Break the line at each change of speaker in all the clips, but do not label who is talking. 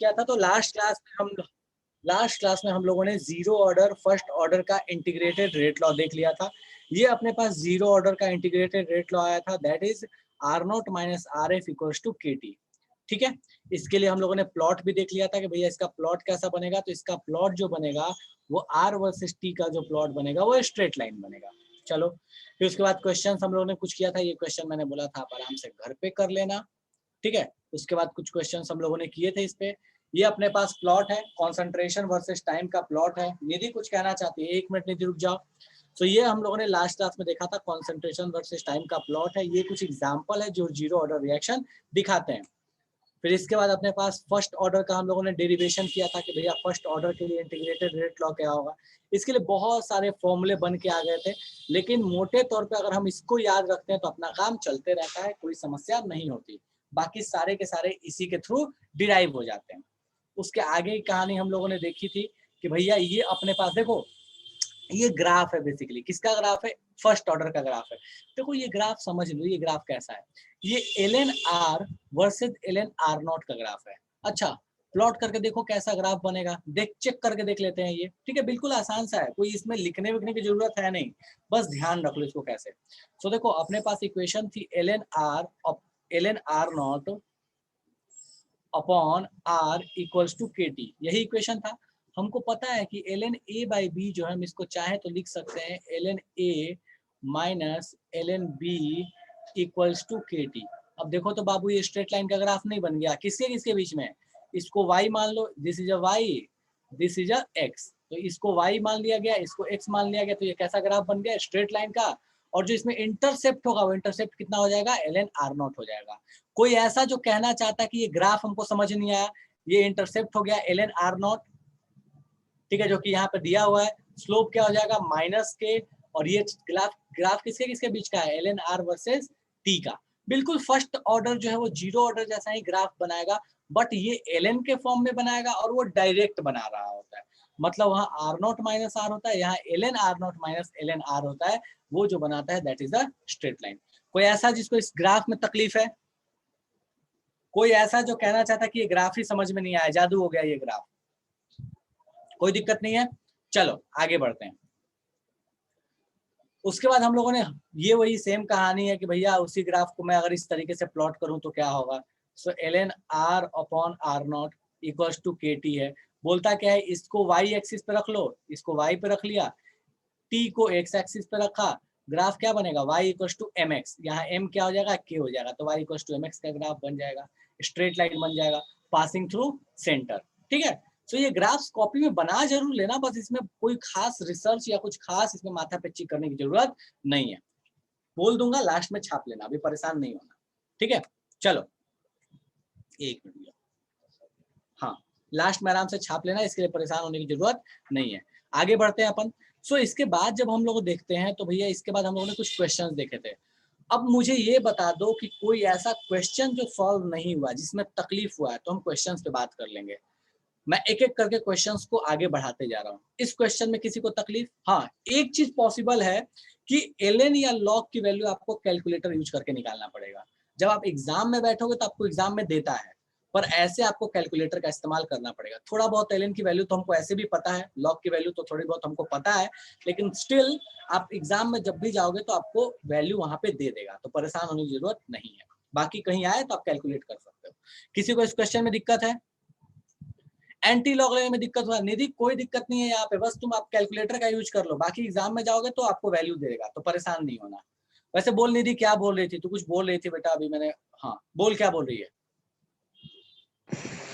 किया था, तो लास्ट क्लास में हम लोगों ने जीरो ऑर्डर फर्स्ट ऑर्डर का इंटीग्रेटेड रेट लॉ देख लिया था। ये अपने पास जीरो ऑर्डर का इंटीग्रेटेड रेट लॉ आया था, that is R naught minus R F equals to K T. ठीक है, इसके लिए हम लोगों ने प्लॉट भी देख लिया था कि भैया इसका प्लॉट कैसा बनेगा। तो इसका प्लॉट जो बनेगा वो आर वर्सेस टी का जो प्लॉट बनेगा वो स्ट्रेट लाइन बनेगा। चलो, फिर उसके बाद क्वेश्चन हम लोगों ने कुछ किया था, ये क्वेश्चन मैंने बोला था आप आराम से घर पे कर लेना। ठीक है, उसके बाद कुछ क्वेश्चन हम लोगों ने किए थे इस पे। ये अपने पास प्लॉट है, कॉन्सेंट्रेशन वर्सेस टाइम का प्लॉट है। निधि कुछ कहना चाहती है, एक मिनट निधि रुक जाओ। तो ये हम लोगों ने लास्ट क्लास में देखा था, कॉन्सेंट्रेशन वर्सेस टाइम का प्लॉट है। ये कुछ एग्जांपल है जो जीरो ऑर्डर रिएक्शन दिखाते हैं। फिर इसके बाद अपने पास फर्स्ट ऑर्डर का हम लोगों ने डेरिवेशन किया था कि भैया फर्स्ट ऑर्डर के लिए इंटीग्रेटेड रेट लॉ क्या होगा। इसके लिए बहुत सारे फॉर्मूले बन के आ गए थे, लेकिन मोटे तौर पे अगर हम इसको याद रखते हैं तो अपना काम चलते रहता है, कोई समस्या नहीं होती। बाकी सारे के सारे इसी के थ्रू डिराइव हो जाते हैं। उसके आगे की कहानी हम लोगों ने देखी थी कि भैया ये अपने पास देखो, ये ग्राफ है, बेसिकली किसका ग्राफ है, फर्स्ट ऑर्डर का ग्राफ है। देखो ये ग्राफ समझ लो, ये ग्राफ कैसा है, ये L R versus L R not का ग्राफ है। अच्छा, प्लॉट करके देखो कैसा ग्राफ बनेगा, चेक करके देख लेते हैं ये। ठीक है, बिल्कुल आसान सा है, कोई इसमें लिखने विखने की जरूरत है नहीं, बस ध्यान रख लो इसको कैसे। तो देखो अपने पास इक्वेशन थी L N R naught upon R equals to K T, यही इक्वेशन था। हमको पता है कि L N A by B जो है हम इसको चाहे तो लिख सकते हैं L N A minus L N B equals to K T. अब देखो तो बाबू ये स्ट्रेट लाइन का ग्राफ नहीं बन गया, किसके किसके बीच में, इसको y मान लो, this is a y, this is a x, तो इसको y मान लिया गया, इसको x मान लिया गया, तो ये कैसा ग्राफ बन गया, स्ट्रेट लाइन का। और जो इसमें इंटरसेप्ट होगा वो इंटरसेप्ट कितना हो जाएगा, एल एन आर नॉट हो जाएगा। कोई ऐसा जो कहना चाहता है कि ये ग्राफ हमको समझ नहीं आया, ये इंटरसेप्ट हो गया एल एन आर नॉट, ठीक है, जो कि यहाँ पे दिया हुआ है। स्लोप क्या हो जाएगा, माइनस के, और ये ग्राफ किसके किसके बीच का है, L N R versus T का। बिल्कुल फर्स्ट ऑर्डर जो है वो जीरो ऑर्डर जैसा ही ग्राफ बनाएगा, बट ये एल एन के फॉर्म में बनाएगा और वो डायरेक्ट बना रहा होता है। मतलब वहाँ आर नॉट माइनस आर होता है, यहाँ L N R naught minus L N R होता है, वो जो बनाता है that is a straight line. कोई ऐसा जिसको इस ग्राफ में तकलीफ है, कोई ऐसा जो कहना चाहता है कि ये ग्राफ ही समझ में नहीं आया, जादू हो गया ये ग्राफ, कोई दिक्कत नहीं है। चलो आगे बढ़ते हैं। उसके बाद हम लोगों ने ये वही सेम कहानी है कि भैया उसी ग्राफ को मैं अगर इस तरीके से प्लॉट करूं तो क्या होगा। So L N R upon R not equals to K T है। बोलता क्या है, इसको वाई एक्सिस पे रख लो, इसको वाई पे रख लिया, टी को एक्स एक्सिस पे रखा, ग्राफ क्या बनेगा, y equals to M X, यहाँ m क्या हो जाएगा, k हो जाएगा, तो y equals to M X का ग्राफ बन जाएगा, स्ट्रेट लाइन बन जाएगा पासिंग थ्रू सेंटर। ठीक है, तो ये ग्राफ्स कॉपी में बना जरूर लेना, बस इसमें कोई खास रिसर्च या कुछ खास इसमें माथा पेची करने की जरूरत नहीं है, बोल दूंगा लास्ट में छाप लेना, अभी परेशान नहीं होना। ठीक है, चलो एक मिनट, हाँ लास्ट में आराम से छाप लेना, इसके लिए परेशान होने की जरूरत नहीं है। आगे बढ़ते हैं अपन। सो इसके बाद जब हम लोग देखते हैं तो भैया इसके बाद हम लोगों ने कुछ क्वेश्चंस देखे थे। अब मुझे ये बता दो कि कोई ऐसा क्वेश्चन जो सॉल्व नहीं हुआ जिसमें तकलीफ हुआ है, तो हम क्वेश्चंस पे बात कर लेंगे। मैं एक एक करके क्वेश्चंस को आगे बढ़ाते जा रहा हूँ। इस क्वेश्चन में किसी को तकलीफ, हाँ एक चीज पॉसिबल है कि एलएन या लॉग की वैल्यू आपको कैलकुलेटर यूज करके निकालना पड़ेगा। जब आप एग्जाम में बैठोगे तो आपको एग्जाम में देता है, पर ऐसे आपको कैलकुलेटर का इस्तेमाल करना पड़ेगा। थोड़ा बहुत एलएन की वैल्यू तो हमको ऐसे भी पता है, लॉग की वैल्यू तो थोड़ी बहुत हमको पता है, लेकिन स्टिल आप एग्जाम में जब भी जाओगे तो आपको वैल्यू वहां पे दे देगा, तो परेशान होने की जरूरत नहीं है। बाकी कहीं आए तो आप कैलकुलेट कर सकते हो। किसी को इस क्वेश्चन में दिक्कत है, एंटी लॉग लेने में दिक्कत हुआ, निधि कोई दिक्कत नहीं है यहाँ पे, बस तुम आप कैलकुलेटर का यूज कर लो, बाकी एग्जाम में जाओगे तो आपको वैल्यू देगा, तो परेशान नहीं होना। वैसे बोल निधि, क्या बोल रही थी तू, कुछ बोल रही थी बेटा अभी मैंने, हाँ बोल क्या बोल रही है।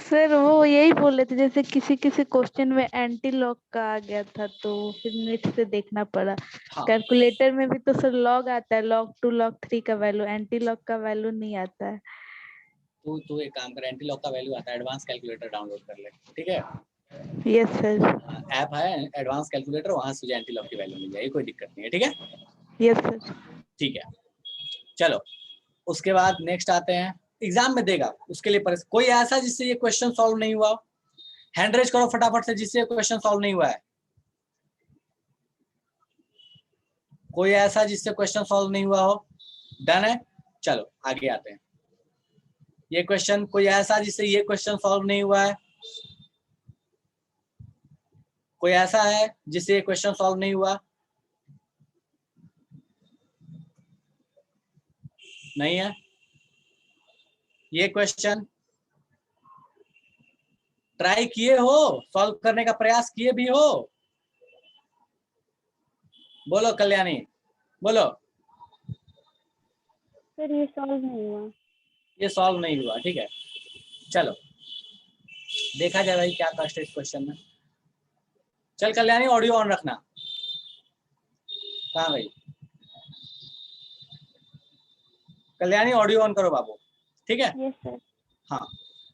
सर वो यही बोल रहे थे, जैसे किसी किसी क्वेश्चन में एंटी लॉग का आ गया था तो फिर नेट से देखना पड़ा।
हाँ
कैलकुलेटर में भी तो सर लॉग आता है, log 2 log 3 का वैल्यू, एंटी लॉग का वैल्यू नहीं आता है।
तू एक काम कर, एंटी लॉग का वैल्यू आता है, एडवांस कैलकुलेटर डाउनलोड कर ले, ठीक है।
Yes sir.
ऐप है एडवांस कैलकुलेटर, वहां से एंटी लॉग की वैल्यू मिल जाएगी, कोई दिक्कत नहीं है, ठीक है।
Yes sir.
ठीक है, चलो उसके बाद नेक्स्ट आते हैं, एग्जाम में देगा उसके लिए कोई ऐसा जिससे ये क्वेश्चन सॉल्व नहीं हुआ, हैंड रेज करो फटाफट से जिससे क्वेश्चन सॉल्व नहीं हुआ है। कोई ऐसा जिससे क्वेश्चन सॉल्व नहीं हुआ हो, डन है। चलो आगे आते हैं। ये क्वेश्चन, कोई ऐसा जिससे ये क्वेश्चन सॉल्व नहीं हुआ है, कोई ऐसा है जिससे ये क्वेश्चन सॉल्व नहीं हुआ? नहीं है ये क्वेश्चन? ट्राई किए हो, सॉल्व करने का प्रयास किए भी हो? बोलो कल्याणी, बोलो।
सर ये सॉल्व नहीं हुआ।
ये सॉल्व नहीं हुआ, ठीक है। चलो देखा जाए भाई क्या कष्ट है इस क्वेश्चन में। चल कल्याणी ऑडियो ऑन रखना। कहाँ गई कल्याणी? ऑडियो ऑन करो बाबू, ठीक है।
Yes sir.
हाँ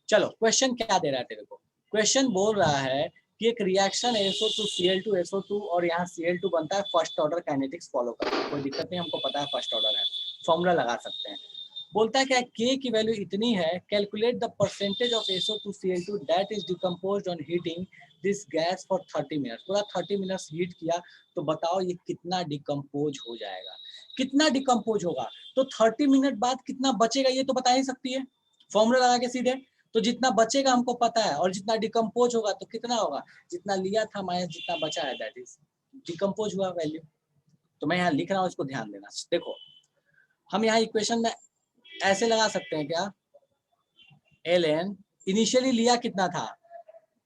चलो, क्वेश्चन क्या दे रहा है तेरे को? क्वेश्चन बोल रहा है कि एक रिएक्शन SO2 Cl2 SO2 और यहाँ Cl2 बनता है, फर्स्ट ऑर्डर काइनेटिक्स फॉलो करना, कोई दिक्कत नहीं, हमको पता है फर्स्ट ऑर्डर है, फॉर्मूला लगा सकते हैं। बोलता है क्या, K की वैल्यू इतनी है, calculate the percentage of SO2 Cl2 that is decomposed on heating this gas for 30 minutes. पूरा 30 मिनट्स हीट किया तो बताओ ये कितना डिकम्पोज हो जाएगा, कितना डिकम्पोज होगा। तो 30 मिनट बाद कितना बचेगा ये तो बता ही सकती है, फॉर्मूला लगा के सीधे। तो जितना बचेगा हमको पता है, और जितना डिकम्पोज होगा तो कितना होगा, जितना लिया था माइनस जितना बचा है, दैट इज डिकम्पोज हुआ वैल्यू। तो मैं यहाँ लिख रहा हूँ, इसको ध्यान देना। देखो हम यहाँ इक्वेशन में ऐसे लगा सकते हैं क्या, ln इनिशियली लिया कितना था,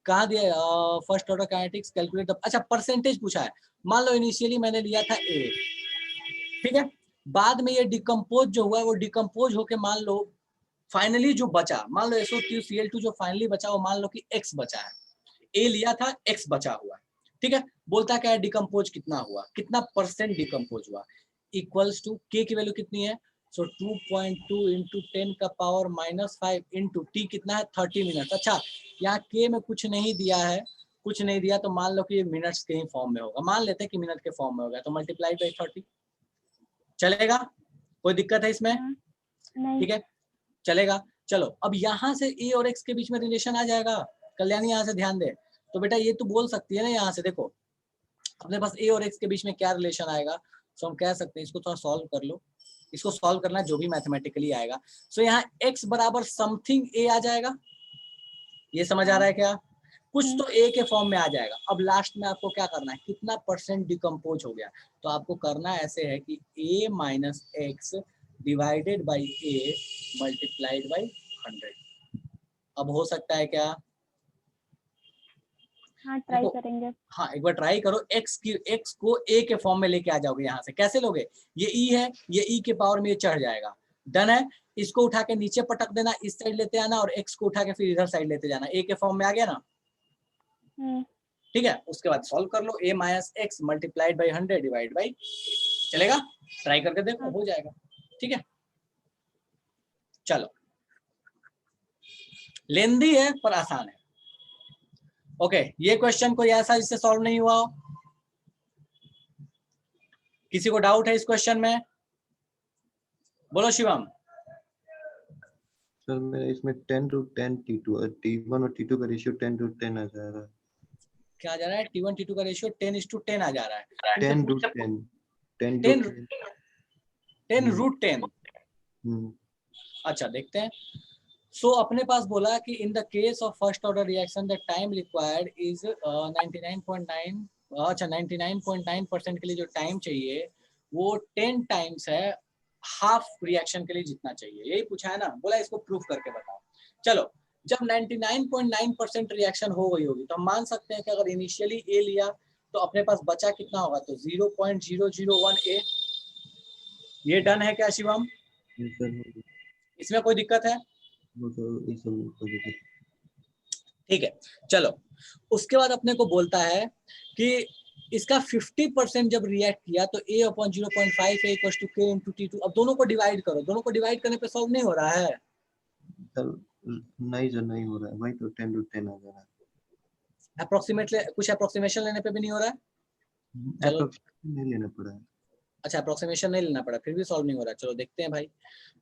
कहाँ दिया, फर्स्ट ऑर्डर काइनेटिक्स कैलकुलेट, अच्छा परसेंटेज पूछा है। मान लो इनिशियली मैंने लिया था A, ठीक है। बाद में ये डिकम्पोज जो हुआ वो डिकम्पोज होके मान लो फाइनली जो बचा, मान लो SO2 Cl2 जो फाइनली बचा वो मान लो कि X बचा है, A लिया था X बचा हुआ, ठीक है। बोलता क्या है, डिकम्पोज कितना हुआ, कितना परसेंट डिकम्पोज हुआ, इक्वल्स टू K की वैल्यू कितनी है, सो 2.2 इंटू 10 का पावर -5 इंटू T कितना है 30 मिनट। अच्छा यहाँ K में कुछ नहीं दिया है, कुछ नहीं दिया तो मान लो कि ये मिनट्स के ही फॉर्म में होगा, मान लेते हैं कि मिनट के फॉर्म में होगा, तो मल्टीप्लाई बाई 30 चलेगा, कोई दिक्कत है इसमें?
नहीं।
ठीक है चलेगा। चलो अब यहाँ से A और X के बीच में रिलेशन आ जाएगा। कल्याणी यहाँ से ध्यान दे, तो बेटा ये तो बोल सकती है ना, यहाँ से देखो अपने पास A और X के बीच में क्या रिलेशन आएगा। सो हम कह सकते हैं, इसको थोड़ा सॉल्व कर लो, इसको सॉल्व करना जो भी मैथमेटिकली आएगा। सो यहाँ X बराबर समथिंग A आ जाएगा, ये समझ आ रहा है क्या? कुछ तो A के फॉर्म में आ जाएगा। अब लास्ट में आपको क्या करना है, कितना परसेंट डिकम्पोज हो गया, तो आपको करना ऐसे है कि A minus x divided by A multiplied by 100। अब हो सकता है क्या?
हाँ ट्राई करेंगे।
हाँ एक बार ट्राई करो, x को A के फॉर्म में लेके आ जाओगे। यहाँ से कैसे लोगे, ये E है, ये E के पावर में ये चढ़ जाएगा, डन है। इसको उठा के नीचे पटक देना, इस साइड लेते आना, और x को उठा के फिर इधर साइड लेते जाना, A के फॉर्म में आ गया ना, ठीक है। उसके बाद सॉल्व कर लो, A minus x multiplied by 100 divide by, चलेगा, ट्राई करके देखो हो जाएगा, ठीक है। चलो लेंदी है पर आसान है। ओके ये क्वेश्चन कोई ऐसा जिससे सॉल्व नहीं हुआ हो, किसी को डाउट है इस क्वेश्चन में? बोलो शिवम।
सर मेरे इसमें 10:10 T2 और T1 और T2 का रेशियो 10:10 आ जा रहा है।
क्या आ जा रहा है? T1 T2 का रेशियो 10:10 आ जा रहा है।
10:10
10√10। अच्छा देखते हैं। सो अपने पास बोला कि in the case of first order reaction the time required is 99.9, अच्छा 99.9% के लिए जो टाइम चाहिए वो 10 टाइम्स है हाफ रिएक्शन के लिए जितना चाहिए, यही पूछा है ना। बोला इसको प्रूफ करके बताओ। चलो जब 99.9% रिएक्शन हो गई होगी तो हम मान सकते हैं कि अगर इनिशियली A लिया तो अपने पास बचा कितना होगा, तो 0.001 A। ये डन है क्या शिवम? इसमें कोई दिक्कत है? ठीक है चलो। उसके बाद अपने को बोलता है कि इसका 50% जब रिएक्ट किया तो A upon 0.5 A equals to K into T2। अब दोनों को डिवाइड करो, दोनों को डिवाइड करने पे सॉल्व नहीं हो रहा है
नहीं सर, नहीं हो रहा है, वही तो 10:10 आ जा रहा है।
अप्रोक्सीमेटली कुछ अप्रोक्सीमेशन लेने पे भी नहीं हो रहा है, चलो
नहीं लेना पड़ा है।
अच्छा अप्रोक्सीमेशन नहीं लेना पड़ा, फिर भी सॉल्व नहीं हो रहा, चलो देखते हैं भाई।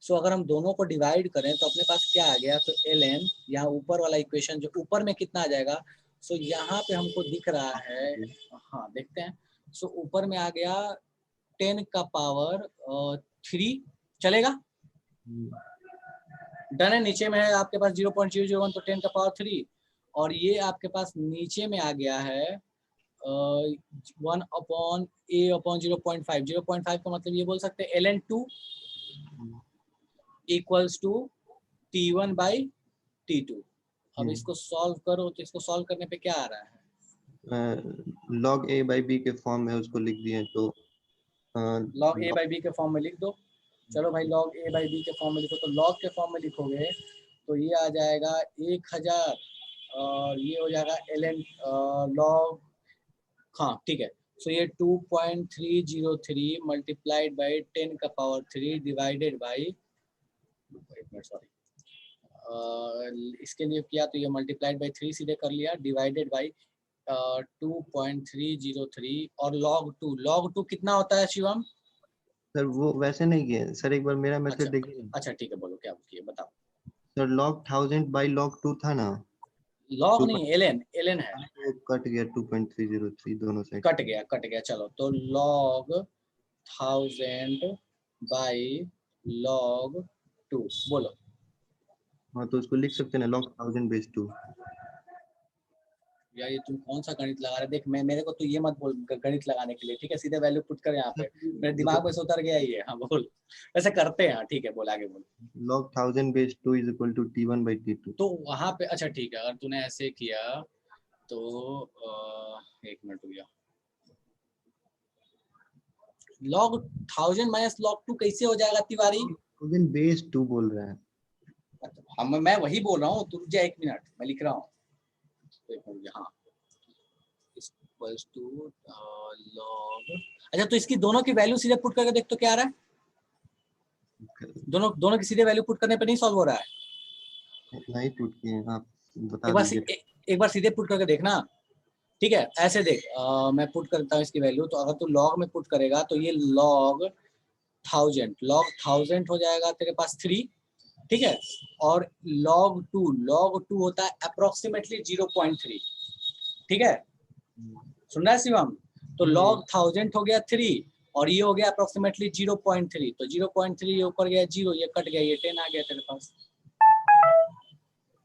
सो अगर हम दोनों को डिवाइड करें तो अपने पास क्या आ गया, तो ln यहाँ ऊपर वाला इक्वेशन जो ऊपर में कितना आ जाएगा, सो यहाँ पे हमको दिख रहा है, हाँ देखते हैं। सो ऊपर में आ गया 10 का पावर 3, चलेगा, डन है। नीचे में है आपके पास 0.001 तो 10 का पावर 3, और ये आपके पास नीचे में आ गया है 1 अपॉन a अपॉन 0.5, 0.5 का मतलब ये बोल सकते हैं ln2 equals to t1 by t2। अब इसको सॉल्व करो तो इसको सॉल्व करने पे क्या आ रहा है?
log a by b के फॉर्म में उसको लिख दिए तो
log a by b के फॉर्म में लिख दो। चलो भाई log a by b के फॉर्म में लिखो, तो log के फॉर्म में लिखोगे तो ये आ जाएगा 1000 और ये हो जाएगा ln log, हाँ ठीक है। सो ये 2.303 मल्टीप्लाइड बाई 10 का पावर 3 डिवाइडेड बाई, सॉरी इसके लिए किया तो ये मल्टीप्लाइड बाई 3 सीधे कर लिया, डिवाइडेड बाई 2.303 और log 2 कितना होता है शिवम?
सर वो वैसे नहीं किए सर, एक बार मेरा मेथड देखिए।
अच्छा ठीक है, बोलो क्या किए बताओ।
सर log 1000 बाई log 2 था ना,
log नहीं ln है,
वो कट गया 2.303 दोनों साइड
कट गया। चलो तो log 1000 बाई log 2 बोलो।
हाँ तो उसको लिख सकते हैं ना log 1000 बेस 2।
यार ये तुम कौन सा गणित लगा रहे? देख मैं, मेरे को तो ये मत बोल गणित लगाने के लिए, ठीक है? सीधे वैल्यू पुट कर यहाँ पे, मेरे दिमाग में से उतर गया ये। हाँ बोल, वैसे करते हैं, ठीक है बोल आगे बोल।
log 1000 base 2 is equal to t1 by t2।
तो वहां पे अच्छा ठीक है, अगर तूने ऐसे किया तो एक मिनट हो गया, log 1000 माइनस log 2 कैसे हो जाएगा तिवारी?
1000 बेस 2 बोल रहे हैं।
हम मैं वही बोल रहा हूँ, तू रुक जा एक मिनट, मैं लिख रहा हूँ। हाँ इक्वल्स टू log, अच्छा तो इसकी दोनों की वैल्यू सीधे पुट करके देख तो क्या आ रहा है? दोनों की सीधे वैल्यू पुट करने पे नहीं सॉल्व हो रहा है।
नहीं पुट किए, आप बता दीजिए।
एक बार सीधे पुट करके देखना, ठीक है? ऐसे देख, मैं पुट करता हूँ इसकी वैल्यू, तो अगर तू log में पुट करेगा तो ये log 1000 हो जाएगा तेरे पास 3, ठीक है? और log 2 होता है अप्रोक्सीमेटली 0.3, ठीक है? सुन रहा है शिवम? तो log 1000 हो गया 3 और ये हो गया अप्रोक्सीमेटली 0.3, तो 0.3 ये ऊपर गया 0, ये कट गया, ये 10 आ गया तेरे पास।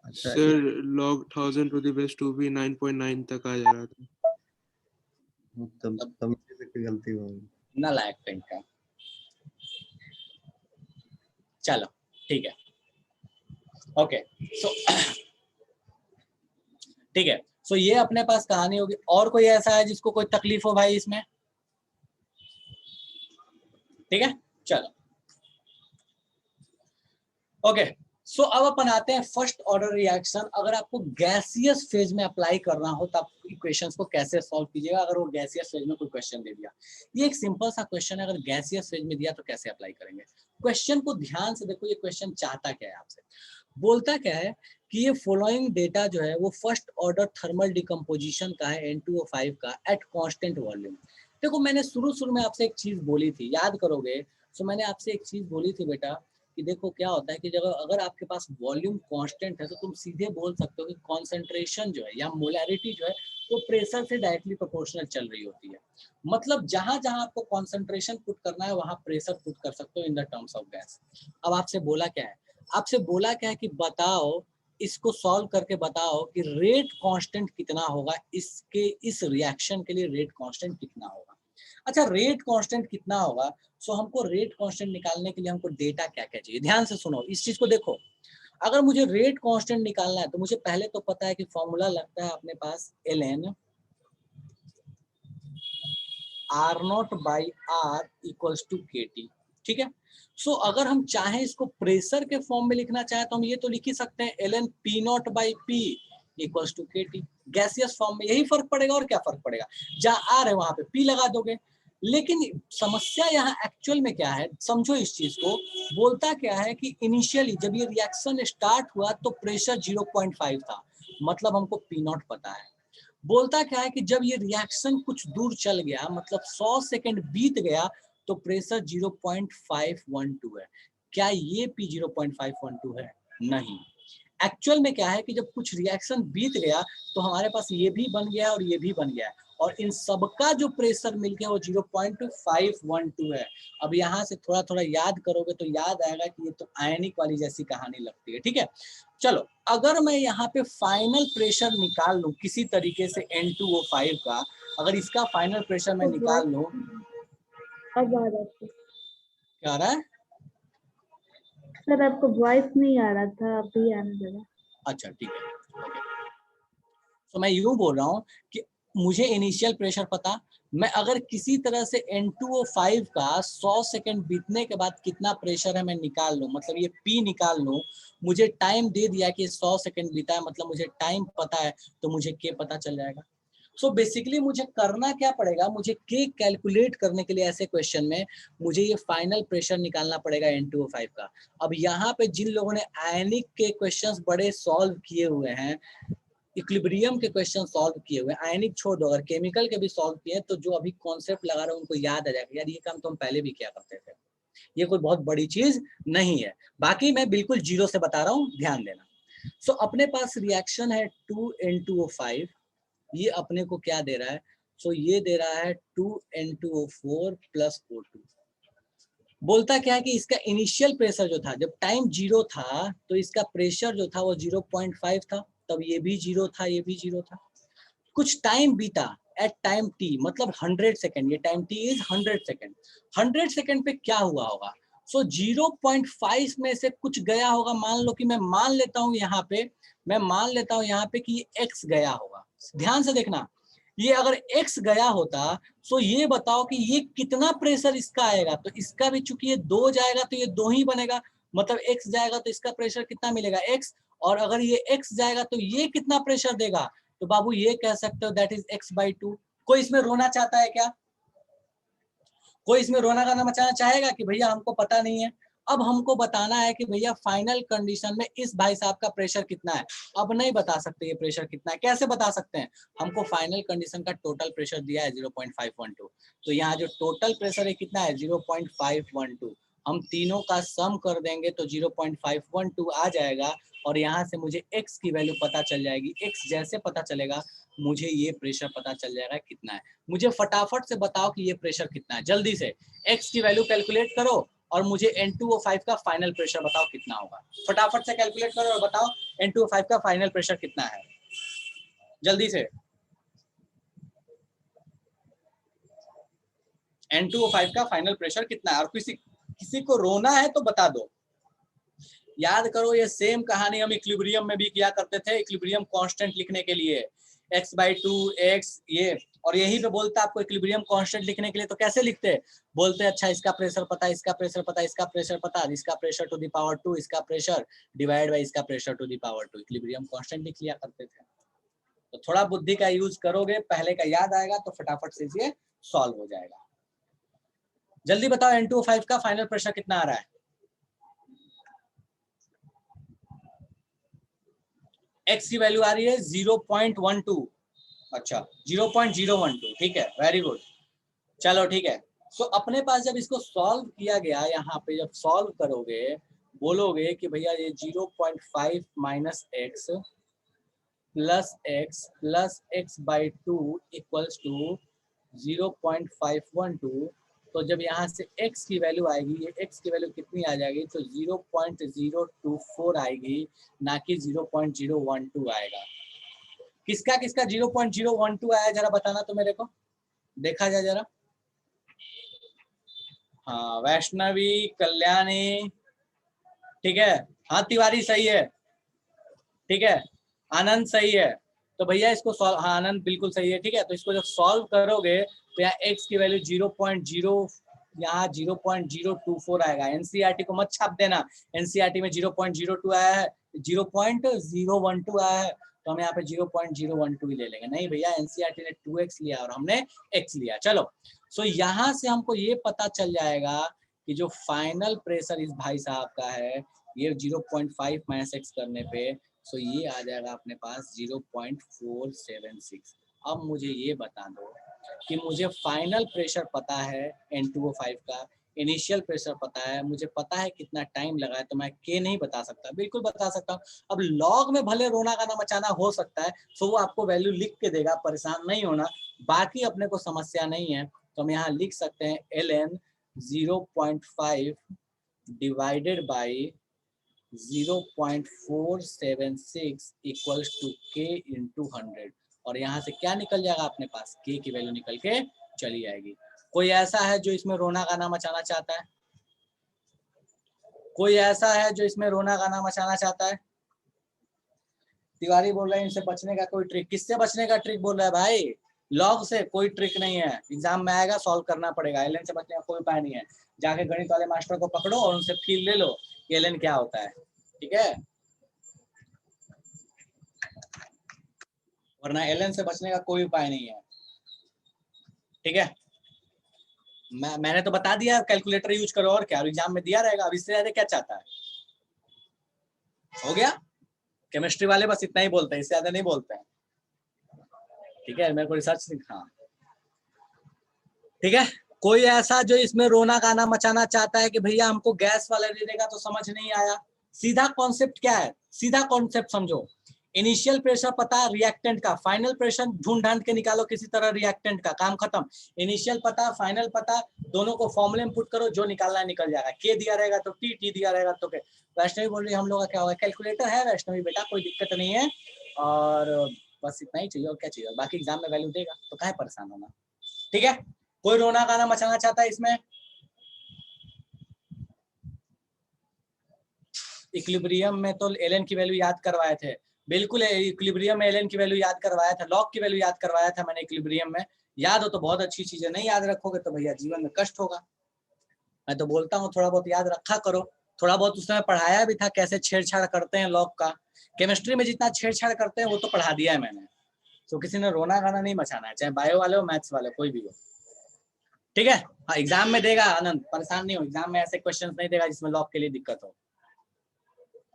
Sir log 1000 to the base 2 भी 9.9 तक आ जा रहा था।
तब से गलती हो गई
ना लायक पेंट का। चलो ठीक है, ओके सो ठीक है। सो ये अपने पास कहानी होगी। और कोई ऐसा है जिसको कोई तकलीफ हो भाई इसमें? ठीक है चलो ओके। सो अब अपन आते हैं फर्स्ट ऑर्डर रिएक्शन। अगर आपको गैसियस फेज में अप्लाई करना हो तो आप इक्वेशंस को कैसे सॉल्व कीजिएगा? अगर वो गैसियस फेज में कोई क्वेश्चन दे दिया, ये एक सिंपल सा क्वेश्चन है, अगर गैसियस फेज में दिया तो कैसे अप्लाई करेंगे? क्वेश्चन को ध्यान से देखो, ये क्वेश्चन चाहता क्या है आपसे? बोलता क्या है कि ये फॉलोइंग डेटा जो है वो फर्स्ट ऑर्डर थर्मल डिकम्पोजिशन का है N2O5 का एट कांस्टेंट वॉल्यूम। देखो मैंने शुरू में आपसे एक चीज बोली थी, याद करोगे? सो मैंने आपसे एक चीज बोली थी बेटा कि देखो क्या होता है कि जब अगर आपके पास वॉल्यूम कांस्टेंट है तो तुम सीधे बोल सकते हो कि कॉन्सेंट्रेशन जो है या मोलैरिटी जो है वो प्रेशर से डायरेक्टली प्रोपोर्शनल चल रही होती है। मतलब जहां जहां आपको कॉन्सेंट्रेशन पुट करना है वहां प्रेशर पुट कर सकते हो in the terms of gas. अब आपसे बोला क्या है? आपसे बोला क्या है कि बताओ, इसको सॉल्व करके बताओ कि रेट कांस्टेंट कितना होगा, इसके इस रिएक्शन के लिए रेट कांस्टेंट कितना होगा। अच्छा रेट कांस्टेंट कितना होगा? सो हमको रेट कांस्टेंट निकालने के लिए हमको डेटा क्या क्या चाहिए? ध्यान से सुनो, इस चीज को देखो। अगर मुझे रेट कांस्टेंट निकालना है तो मुझे पहले तो पता है कि फॉर्मूला लगता है अपने पास ln R0 by R equals to KT, ठीक है? सो अगर हम चाहें इसको प्रेशर के फॉर्म में लिखना चाहें तो हम ये तो लिख ही सकते हैं ln P0 by P equals to KT। Gaseous form में यही फर्क पड़ेगा, और क्या फर्क पड़ेगा? जहां R है वहां पे P लगा दोगे। लेकिन समस्या यहाँ एक्चुअल में क्या है, समझो इस चीज को। बोलता क्या है कि इनिशियली जब ये रिएक्शन स्टार्ट हुआ तो प्रेशर 0.5 था, मतलब हमको P0 पता है। बोलता क्या है कि जब ये रिएक्शन कुछ दूर चल गया, मतलब 100 सेकंड बीत गया, तो प्रेशर 0.512 है। क्या ये P 0.512 है? नहीं। एक्चुअल में क्या है कि जब कुछ रिएक्शन बीत गया तो हमारे पास ये भी बन गया और ये भी बन गया, और इन सबका जो प्रेशर मिलके वो 0.512 है। अब यहाँ से थोड़ा थोड़ा याद करोगे तो याद आएगा कि ये तो आयनिक वाली जैसी कहानी लगती है। ठीक है, चलो अगर मैं यहाँ पे फाइनल प्रेशर निकाल लूँ किसी तरीके से N2O5 का, अगर इसका फाइनल प्रेशर मैं निकाल लूँ,
अब आ रहा था
क्या आ रहा है?
सर, आपको वॉइस नहीं आ रहा था, अभी आने लगा।
अच्छा ठीक है, ओके। तो मैं यूं बोल रहा हूँ कि मुझे इनिशियल प्रेशर पता, मैं अगर किसी तरह से N2O5 का 100 सेकंड बीतने के बाद कितना प्रेशर है मैं निकाल लूँ, मतलब ये P निकाल लूँ, मुझे टाइम दे दिया कि 100 सेकंड बीता है, मतलब मुझे टाइम पता है, तो मुझे K पता चल जाएगा। सो बेसिकली मुझे करना क्या पड़ेगा, मुझे K कैलकुलेट करने के लिए ऐसे क्वेश्चन में मुझे ये फाइनल प्रेशर निकालना पड़ेगा N2O5 का। अब यहाँ पे जिन लोगों ने आयनिक के क्वेश्चंस बड़े सॉल्व किए हुए हैं, इक्विलिब्रियम के क्वेश्चन सॉल्व किए हुए, आयनिक छोड़ दो, अगर केमिकल के भी सॉल्व किए तो जो अभी कॉन्सेप्ट लगा रहे हैं उनको याद आ जाएगा, यार ये काम तो हम पहले भी किया करते थे, ये कोई बहुत बड़ी चीज नहीं है। बाकी मैं बिल्कुल जीरो से बता रहा हूँ, ध्यान देना। सो अपने पास रिएक्शन है 2N2O5, ये अपने को क्या दे रहा है, सो ये दे रहा है 2N2O4 प्लस O2। बोलता क्या है कि इसका इनिशियल प्रेशर जो था, जब टाइम जीरो था तो इसका प्रेशर जो था वो 0.5 था, तब ये भी जीरो था, ये भी जीरो था। कुछ टाइम बीता एट टाइम टी, मतलब 100 सेकेंड, ये time T is 100 second. 100 second पे क्या हुआ होगा, सो 0.5 में से कुछ गया होगा, मान लो कि मैं मान लेता हूँ यहाँ पे, मैं मान लेता हूँ यहाँ पे कि ये x गया होगा। ध्यान से देखना, ये अगर x गया होता, सो ये बताओ कि ये कितना प्रेशर इसका आएगा, तो इसका भी चूंकि ये 2 जाएगा तो ये 2 ही बनेगा, मतलब x जाएगा तो इसका प्रेशर कितना मिलेगा x, और अगर ये x जाएगा तो ये कितना प्रेशर देगा, तो बाबू ये कह सकते हो दैट इज x/2। कोई इसमें रोना चाहता है क्या? कोई इसमें रोना गाना मचाना चाहेगा कि भैया हमको पता नहीं है? अब हमको बताना है कि भैया फाइनल कंडीशन में इस भाई साहब का प्रेशर कितना है। अब नहीं बता सकते ये प्रेशर कितना है, कैसे बता सकते हैं? हमको फाइनल कंडीशन का टोटल प्रेशर दिया है 0.512, तो यहाँ जो टोटल प्रेशर है कितना है 0.512, हम तीनों का सम कर देंगे तो 0.512 आ जाएगा, और यहाँ से मुझे x की वैल्यू पता चल जाएगी। x जैसे पता चलेगा मुझे ये प्रेशर पता चल जाएगा कितना है। मुझे फटाफट से बताओ कि ये प्रेशर कितना है, जल्दी से x की वैल्यू कैलकुलेट करो और मुझे N2O5 का फाइनल प्रेशर बताओ कितना होगा। फटाफट से कैलकुलेट करो और बताओ N2O5 का फाइनल प्रेशर कितना है, जल्दी से। N2O5 का फाइनल प्रेशर कितना है, और किसी को रोना है तो बता दो। याद करो, ये सेम कहानी हम इक्विलिब्रियम में भी किया करते थे, इक्विलिब्रियम कांस्टेंट लिखने के लिए x/2 x ये, और यही पे बोलता है आपको इक्विलिब्रियम कांस्टेंट लिखने के लिए तो कैसे लिखते, बोलते अच्छा इसका प्रेशर पता, इसका प्रेशर पता, इसका प्रेशर पता, इसका प्रेशर टू द पावर 2, इसका प्रेशर डिवाइड बाय इसका pressure to the power 2, equilibrium constant लिख लिया करते थे। तो थोड़ा बुद्धि का यूज करोगे, पहले का याद आएगा तो फटाफट से ये सॉल्व हो जाएगा। जल्दी बताओ N2O5 का फाइनल प्रेशर कितना आ रहा है? x की वैल्यू आ रही है 0.12, अच्छा 0.012, ठीक है, वेरी गुड। चलो ठीक है, सो अपने पास जब इसको सॉल्व किया गया, यहाँ पे जब सॉल्व करोगे बोलोगे कि भैया ये 0.5 minus x plus x/2 equals to 0.512, तो जब यहाँ से x की वैल्यू आएगी, ये x की वैल्यू कितनी आ जाएगी, तो 0.024 आएगी, ना कि 0.012 आएगा। किसका किसका 0.012 आया जरा बताना तो मेरे को, देखा जाए जरा। हाँ वैष्णवी, कल्याणी, ठीक है, हाँ तिवारी सही है, ठीक है, आनंद सही है। तो भैया इसको सॉल्व, हाँ आनंद बिल्कुल सही है, ठीक है। तो इसको जब सॉल्व करोगे तो यहाँ x की वैल्यू 0.0, यहाँ 0.024 आएगा। एनसीईआरटी को मत छाप देना, एनसीईआरटी में 0.02 आया है, 0.012 आया है, तो हम यहाँ पे 0.012 ही ले लेंगे। नहीं भैया, एनसीईआरटी ने 2x लिया और हमने x लिया। चलो, सो यहाँ से हमको ये पता चल जाएगा कि जो फाइनल प्रेशर इस भाई साहब का है ये 0.5 माइनस x करने पे, सो ये आ जाएगा अपने पास 0.476। अब मुझे ये बता दो कि मुझे फाइनल प्रेशर पता है N2O5 का, इनिशियल प्रेशर पता है, मुझे पता है कितना टाइम लगा है, तो मैं के नहीं बता सकता? बिल्कुल बता सकता हूँ। अब लॉग में भले रोना गाना मचाना हो सकता है, तो वो आपको वैल्यू लिख के देगा, परेशान नहीं होना, बाकी अपने को समस्या नहीं है। तो हम यहाँ लिख सकते हैं ln 0.5 divided by 0.476 equals to K into 100, और यहाँ से क्या निकल जाएगा अपने पास? के की वैल्यू निकल के चली आएगी। कोई ऐसा है जो इसमें रोना गाना मचाना चाहता है? कोई ऐसा है जो इसमें रोना गाना मचाना चाहता है? तिवारी बोल रहे हैं इनसे बचने का कोई ट्रिक। किससे बचने का ट्रिक बोल रहा है भाई? लॉग से कोई ट्रिक नहीं है, एग्जाम में आएगा, सॉल्व करना पड़ेगा। एलएन से बचने का कोई उपाय नहीं है। जाके गणित वाले मास्टर को पकड़ो और उनसे फील ले लो कि एलएन क्या होता है, ठीक है? वरना एलएन से बचने का कोई उपाय नहीं है, ठीक है? मैंने तो बता दिया, कैलकुलेटर यूज करो, और क्या, एग्जाम में दिया रहेगा। अब इससे ज्यादा क्या चाहता है? हो गया। केमिस्ट्री वाले बस इतना ही बोलते हैं, इससे ज्यादा नहीं बोलते हैं, ठीक है? मेरे को रिसर्च, हाँ, ठीक है। कोई ऐसा जो इसमें रोना गाना मचाना चाहता है कि भैया हमको गैस वाला दे देगा तो समझ नहीं आया? सीधा कॉन्सेप्ट क्या है, सीधा कॉन्सेप्ट समझो। इनिशियल प्रेशर पता, रिएक्टेंट का फाइनल प्रेशर ढूंढ ढांड के निकालो किसी तरह, रिएक्टेंट का काम खत्म। इनिशियल पता, फाइनल पता, दोनों को फॉर्मूले में पुट करो, जो निकालना है निकल जाएगा। के दिया रहेगा तो टी, टी दिया रहेगा तो के। वैष्णवी बोल रही है हम लोग का क्या होगा? कैलकुलेटर है वैष्णवी बेटा, कोई दिक्कत नहीं है, और बस इतना ही चाहिए, और क्या चाहिए? बाकी एग्जाम में वैल्यू देगा, तो काहे परेशान होना, ठीक है? कोई रोना गाना मचाना चाहता है इसमें? इक्विलिब्रियम में तो एलन की वैल्यू याद करवाए थे, बिल्कुल इक्विलिब्रियम में एलन की वैल्यू याद करवाया था, लॉग की वैल्यू याद करवाया था मैंने इक्विलिब्रियम में। याद हो तो बहुत अच्छी चीज है, नहीं याद रखोगे तो भैया जीवन में कष्ट होगा। मैं तो बोलता हूँ थोड़ा बहुत याद रखा करो। थोड़ा बहुत उस समय पढ़ाया भी था कैसे छेड़छाड़ करते हैं लॉग का। केमिस्ट्री में जितना छेड़छाड़ करते हैं वो तो पढ़ा दिया है मैंने। तो किसी ने रोना गाना नहीं मचाना है, चाहे बायो वाले हो मैथ्स वाले कोई भी हो, ठीक है? हाँ, एग्जाम में देगा आनंद, परेशान नहीं हो, एग्जाम में ऐसे क्वेश्चंस नहीं देगा जिसमें लॉग के लिए दिक्कत हो।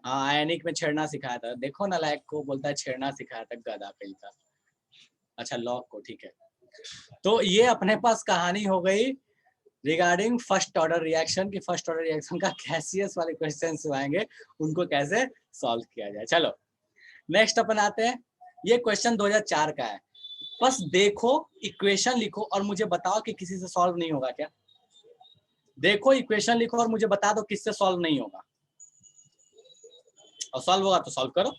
हाँ, आयनिक में छेड़ना सिखाया था, देखो ना, लायक को बोलता है छेड़ना सिखाया था, गधा कहीं था। अच्छा, लॉग को, ठीक है। तो ये अपने पास कहानी हो गई रिगार्डिंग फर्स्ट ऑर्डर रिएक्शन की। फर्स्ट ऑर्डर रिएक्शन का कैसियस वाले क्वेश्चन आएंगे, उनको कैसे सॉल्व किया जाए। चलो नेक्स्ट अपन आते हैं। ये क्वेश्चन 2004 का है। बस देखो, इक्वेशन लिखो और मुझे बताओ कि किसी से सॉल्व नहीं होगा क्या? देखो, इक्वेशन लिखो और मुझे बता दो किससे सॉल्व नहीं होगा, और सॉल्व होगा तो सॉल्व करो,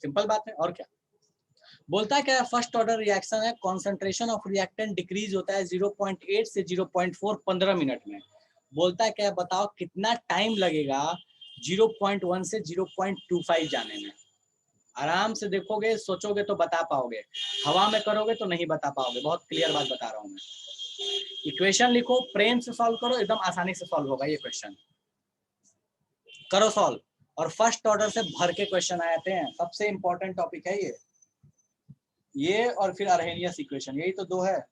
सिंपल बात है, और क्या। बोलता है क्या? फर्स्ट ऑर्डर रिएक्शन है, कॉन्सेंट्रेशन ऑफ रिएक्टेंट डिक्रीज होता है 0.8 से 0.4 15 मिनट में। बोलता है क्या? बताओ कितना टाइम लगेगा 0.1 से 0.25 जाने में। आराम से देखोगे, सोचोगे तो बता पाओगे, हवा में करोगे तो नहीं बता पाओगे। बहुत क्लियर बात बता रहा हूं मैं। इक्वेशन लिखो, प्रेम से सॉल्व करो, एकदम आसानी से सॉल्व होगा ये क्वेश्चन। करो सॉल्व, और फर्स्ट ऑर्डर से भर के क्वेश्चन आते हैं, सबसे इंपॉर्टेंट टॉपिक है ये और फिर अर्हेनियस इक्वेशन, यही तो दो है।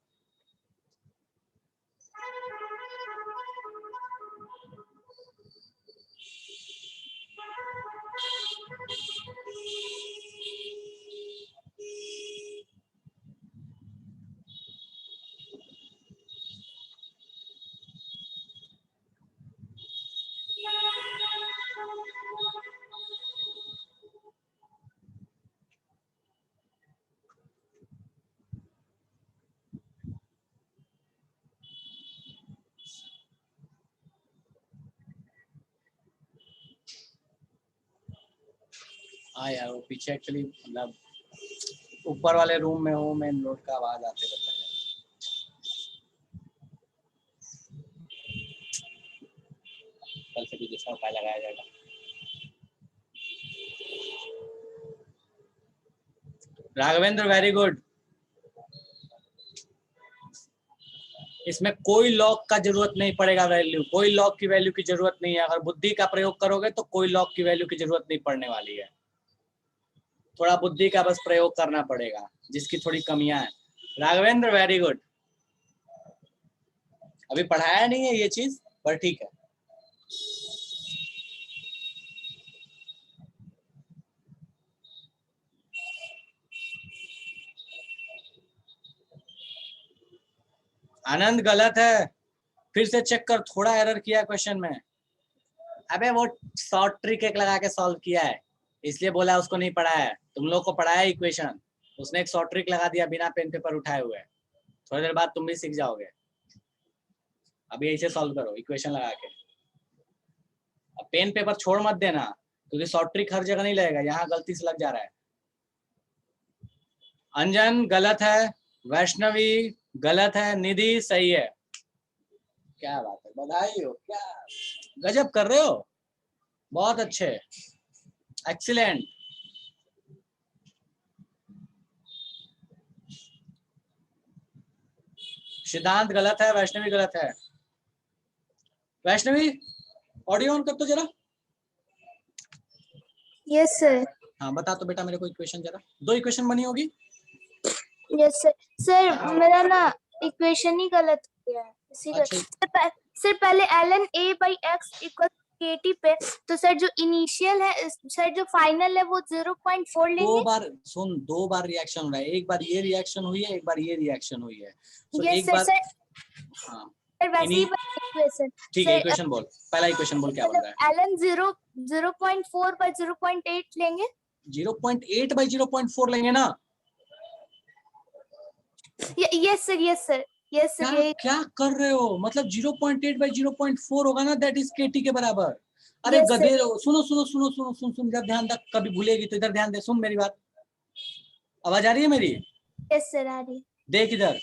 हाँ यार, वो पीछे एक्चुअली मतलब ऊपर वाले रूम में हूँ, मेन रोड का आवाज आते रहता है। कल से भी दूसरा उपाय लगाया जाएगा। Raghavendra very good. इसमें कोई लॉग का जरूरत नहीं पड़ेगा, वैल्यू, कोई लॉग की वैल्यू की जरूरत नहीं है। अगर बुद्धि का प्रयोग करोगे तो कोई लॉग की वैल्यू की जरूरत नहीं पड़ने वाली है। थोड़ा बुद्धि का बस प्रयोग करना पड़ेगा, जिसकी थोड़ी कमियां हैं। Raghavendra very good. अभी पढ़ाया नहीं है ये चीज, पर ठीक है। आनंद गलत है, फिर से चेक कर, थोड़ा एरर किया क्वेश्चन में। अबे वो शॉर्ट ट्रिक एक लगा के सॉल्व किया है, इसलिए बोला उसको नहीं पढ़ाया है। तुम लोग को पढ़ाया इक्वेशन, उसने एक शॉर्ट ट्रिक लगा दिया बिना पेन पेपर उठाए हुए। थोड़ी देर बाद तुम भी सीख जाओगे। अभी ऐसे सॉल्व करो इक्वेशन लगा के। अब पेन पेपर छोड़ मत देना, क्योंकि शॉर्ट ट्रिक हर जगह नहीं लगेगा, यहाँ गलती से लग जा रहा है। अंजन गलत है, वैष्णवी गलत है, निधि सही है। क्या बात है, बधाई हो, क्या गजब कर रहे हो, बहुत अच्छे, एक्सीलेंट। सिद्धांत गलत है, वैष्णवी गलत है। वैष्णवी ऑडियो ऑन कर तो जरा।
Yes sir.
हाँ बता तो बेटा मेरे को इक्वेशन जरा, 2 इक्वेशन बनी होगी।
Yes sir. सर मेरा ना इक्वेशन ही गलत हो गया है, इसी का
अच्छा।
सर पहले ln a by x equal kt पे, तो सर जो इनिशियल है सर, जो फाइनल है वो 0.4 लेंगे।
2 बार सुन, 2 बार रिएक्शन हो रहा है, एक बार ये रिएक्शन हुई है, एक बार ये रिएक्शन हुई है। तो
यस
एक
सर।
बार
सर
हाँ
वैसे ही इक्वेशन
ठीक है, इक्वेशन बोल, पहला इक्वेशन बोल क्या बन रहा है।
ln 0.4 by 0.8 लेंगे।
0.8 by 0.4 लेंगे ना।
Yes sir, yes sir, yes
क्या
सर।
क्या कर रहे हो, मतलब 0.8 by 0.4 होगा ना, दैट इज केटी के बराबर। अरे
Yes,
गधे, सुनो सुनो सुनो सुनो सुन सुन, इधर ध्यान रख, कभी भूलेगी तो इधर ध्यान दे, सुन मेरी बात। आवाज आ रही है मेरी?
यस सर आ रही।
देख इधर,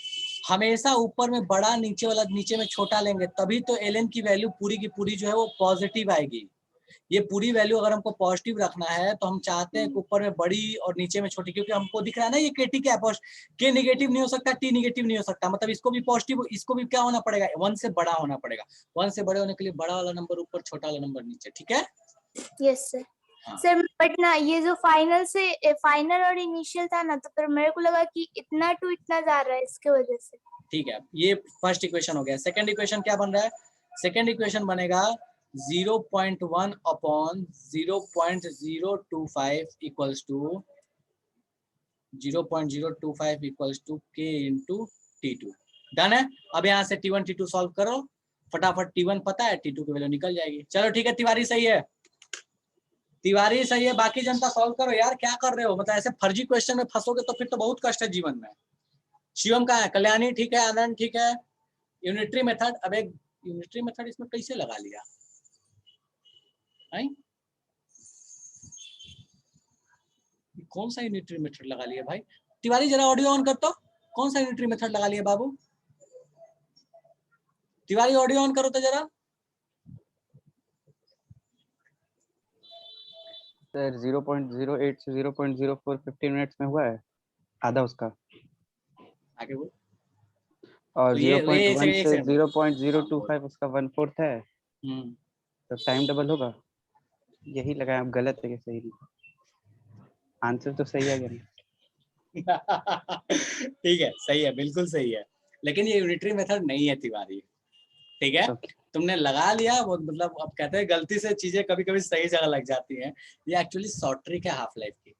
हमेशा ऊपर में बड़ा, नीचे वाला नीचे में छोटा लेंगे, तभी तो ln की वैल्यू पूरी की पूरी जो है वो पॉजिटिव आएगी। ये पूरी वैल्यू अगर हमको पॉजिटिव रखना है तो हम चाहते हैं कि ऊपर में बड़ी और नीचे में छोटी, क्योंकि हमको दिख रहा है ना ये केटी क्या है, के नेगेटिव नहीं हो सकता, टी नेगेटिव नहीं हो सकता, मतलब इसको भी पॉजिटिव, इसको भी क्या होना पड़ेगा, 1 से बड़ा होना पड़ेगा। 1 से बड़े होने के लिए बड़ा वाला नंबर ऊपर, छोटा वाला नंबर नीचे, ठीक है।
Yes sir.
हाँ।
सर बट ना ये जो फाइनल और इनिशियल था ना, तो फिर मेरे को लगा कि इतना टू इतना जा रहा है, इसके वजह से।
ठीक है, ये फर्स्ट इक्वेशन हो गया। सेकंड इक्वेशन क्या बन रहा है? सेकंड इक्वेशन बनेगा 0.1 upon 0.025 equals to 0.025 equals to k into T2। Done है। अब यहाँ से T1 T2 सॉल्व करो फटाफट। T1 पता है, T2 की वैल्यू निकल जाएगी। चलो ठीक है, तिवारी सही है, तिवारी सही है। बाकी जनता सॉल्व करो यार, क्या कर रहे हो, मतलब ऐसे फर्जी क्वेश्चन में फंसोगे तो फिर तो बहुत कष्ट है जीवन में। शिवम कहाँ है? कल्याणी ठीक है, आनंद ठीक है। यूनिटरी मेथड, अब एक यूनिटरी मेथड इसमें कैसे लगा लिया है? कौन सा यूनिटरी मेथड लगा लिया भाई? तिवारी जरा ऑडियो ऑन कर तो, कौन सा यूनिटरी मेथड लगा लिया बाबू? तिवारी ऑडियो ऑन करो तो जरा।
सर 0.08 से 0.04 15 मिनट्स में हुआ है, आधा उसका।
आगे बोल।
और
तो ये
0.1
एक
से
सेकंड।
0.025 उसका 1/4 है,
हम्म
तो टाइम डबल होगा। यही लगाया, अब गलत है कि सही? आंसर तो सही है क्या?
ठीक है, सही है, बिल्कुल सही है, लेकिन ये यूनिटरी मेथड नहीं है तिवारी, ठीक है। तुमने लगा लिया वो, मतलब अब कहते हैं गलती से चीजें कभी कभी सही जगह लग जाती हैं। ये एक्चुअली शॉर्ट ट्रिक है हाफ लाइफ की,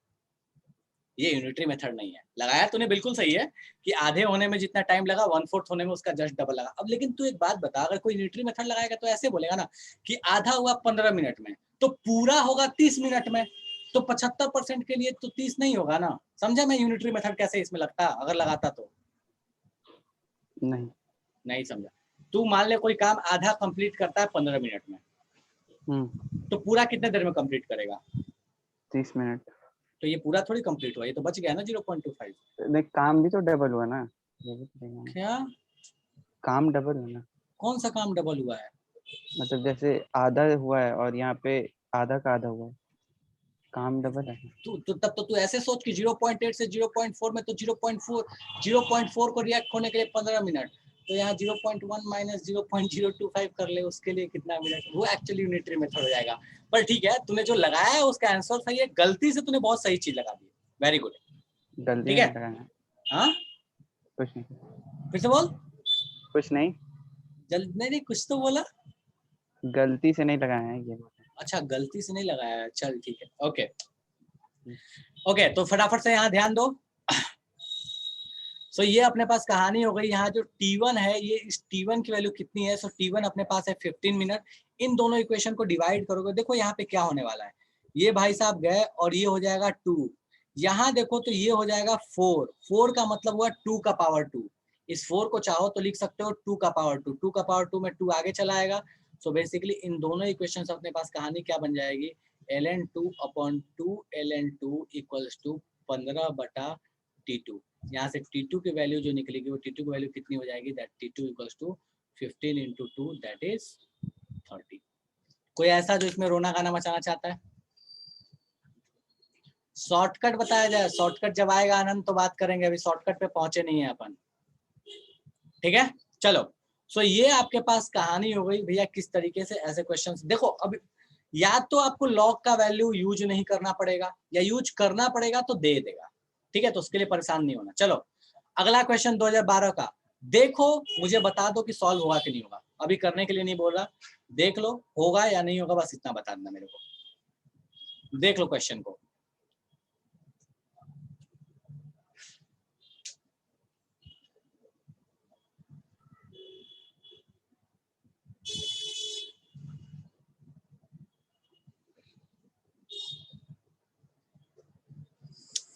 ये यूनिटरी मेथड नहीं है। लगाया तूने बिल्कुल सही है कि आधे होने में जितना टाइम लगा 1/4 होने में उसका जस्ट डबल लगा। अब लेकिन तू एक बात बता, अगर कोई यूनिटरी मेथड लगाएगा तो ऐसे बोलेगा ना कि आधा हुआ 15 मिनट में तो पूरा होगा 30 मिनट में, तो 75% के लिए तो 30 नहीं होगा ना। समझा मैं यूनिटरी मेथड कैसे इसमें लगता, अगर लगाता तो? नहीं समझा। तू मान ले कोई काम आधा कंप्लीट करता है 15 मिनट में, तो पूरा कितने देर में कंप्लीट करेगा?
30 मिनट।
तो ये पूरा थोड़ी कंप्लीट हुआ, ये तो बच गया ना 0.25।
नहीं, काम भी तो डबल हुआ ना।
क्या
काम डबल हुआ ना?
कौन सा काम डबल हुआ है?
मतलब जैसे आधा हुआ है और यहाँ पे आधा का आधा हुआ है, काम डबल है।
तब तो तू ऐसे सोच कि 0.8 से 0.4 में तो 0.4 को रिएक्ट होने के लिए 15 मिनट, तो यहाँ 0.1 माइनस 0.025 कर ले, उसके लिए कितना मिनट, वो एक्चुअली यूनिटरी मेथड हो जाएगा। पर ठीक है, तूने जो लगाया है उसका आंसर सही है, गलती से तूने बहुत सही चीज लगा दी, वेरी गुड।
गलती
ठीक है, हाँ
कुछ नहीं,
फिर से बोल।
कुछ नहीं,
नहीं कुछ तो बोला।
गलती से नहीं लगाया है ये।
अच्छा, गलती से नहीं लगाया, चल ठीक है, ओके ओके। तो फटाफट से यहाँ ध्यान दो। सो ये अपने पास कहानी हो गई। यहाँ जो T1 है, ये इस T1 की वैल्यू कितनी है? सो T1 अपने पास है 15 मिनट। इन दोनों इक्वेशन को डिवाइड करोगे, देखो यहाँ पे क्या होने वाला है। ये भाई साहब गए और ये हो जाएगा 2। यहाँ देखो तो ये हो जाएगा 4। 4 का मतलब हुआ 2 का पावर 2। इस 4 को चाहो तो लिख सकते हो 2 का पावर 2। 2 का पावर 2 में 2 आगे चला आएगा। सो बेसिकली इन दोनों इक्वेशन से अपने पास कहानी क्या बन जाएगी? ln2/2 ln2 equals to 15/T2। यहाँ से T2 की वैल्यू जो निकलेगी वो T2 की वैल्यू कितनी हो जाएगी? That T2 equals to 15 × 2 that is 30। कोई ऐसा जो इसमें रोना गाना मचाना चाहता है? शॉर्टकट बताया जाए, शॉर्टकट जब आएगा आनंद तो बात करेंगे, अभी शॉर्टकट पे पहुंचे नहीं है अपन। ठीक है, चलो। सो ये आपके पास कहानी हो गई भैया किस तरीके से ऐसे क्वेश्चंस। देखो अब या तो आपको लॉग का वैल्यू यूज नहीं करना पड़ेगा, या यूज करना पड़ेगा तो दे देगा। ठीक है, तो उसके लिए परेशान नहीं होना। चलो अगला क्वेश्चन 2012 का देखो, मुझे बता दो कि सॉल्व होगा कि नहीं होगा। अभी करने के लिए नहीं बोल रहा, देख लो होगा या नहीं होगा, बस इतना बता देना मेरे को। देख लो क्वेश्चन को।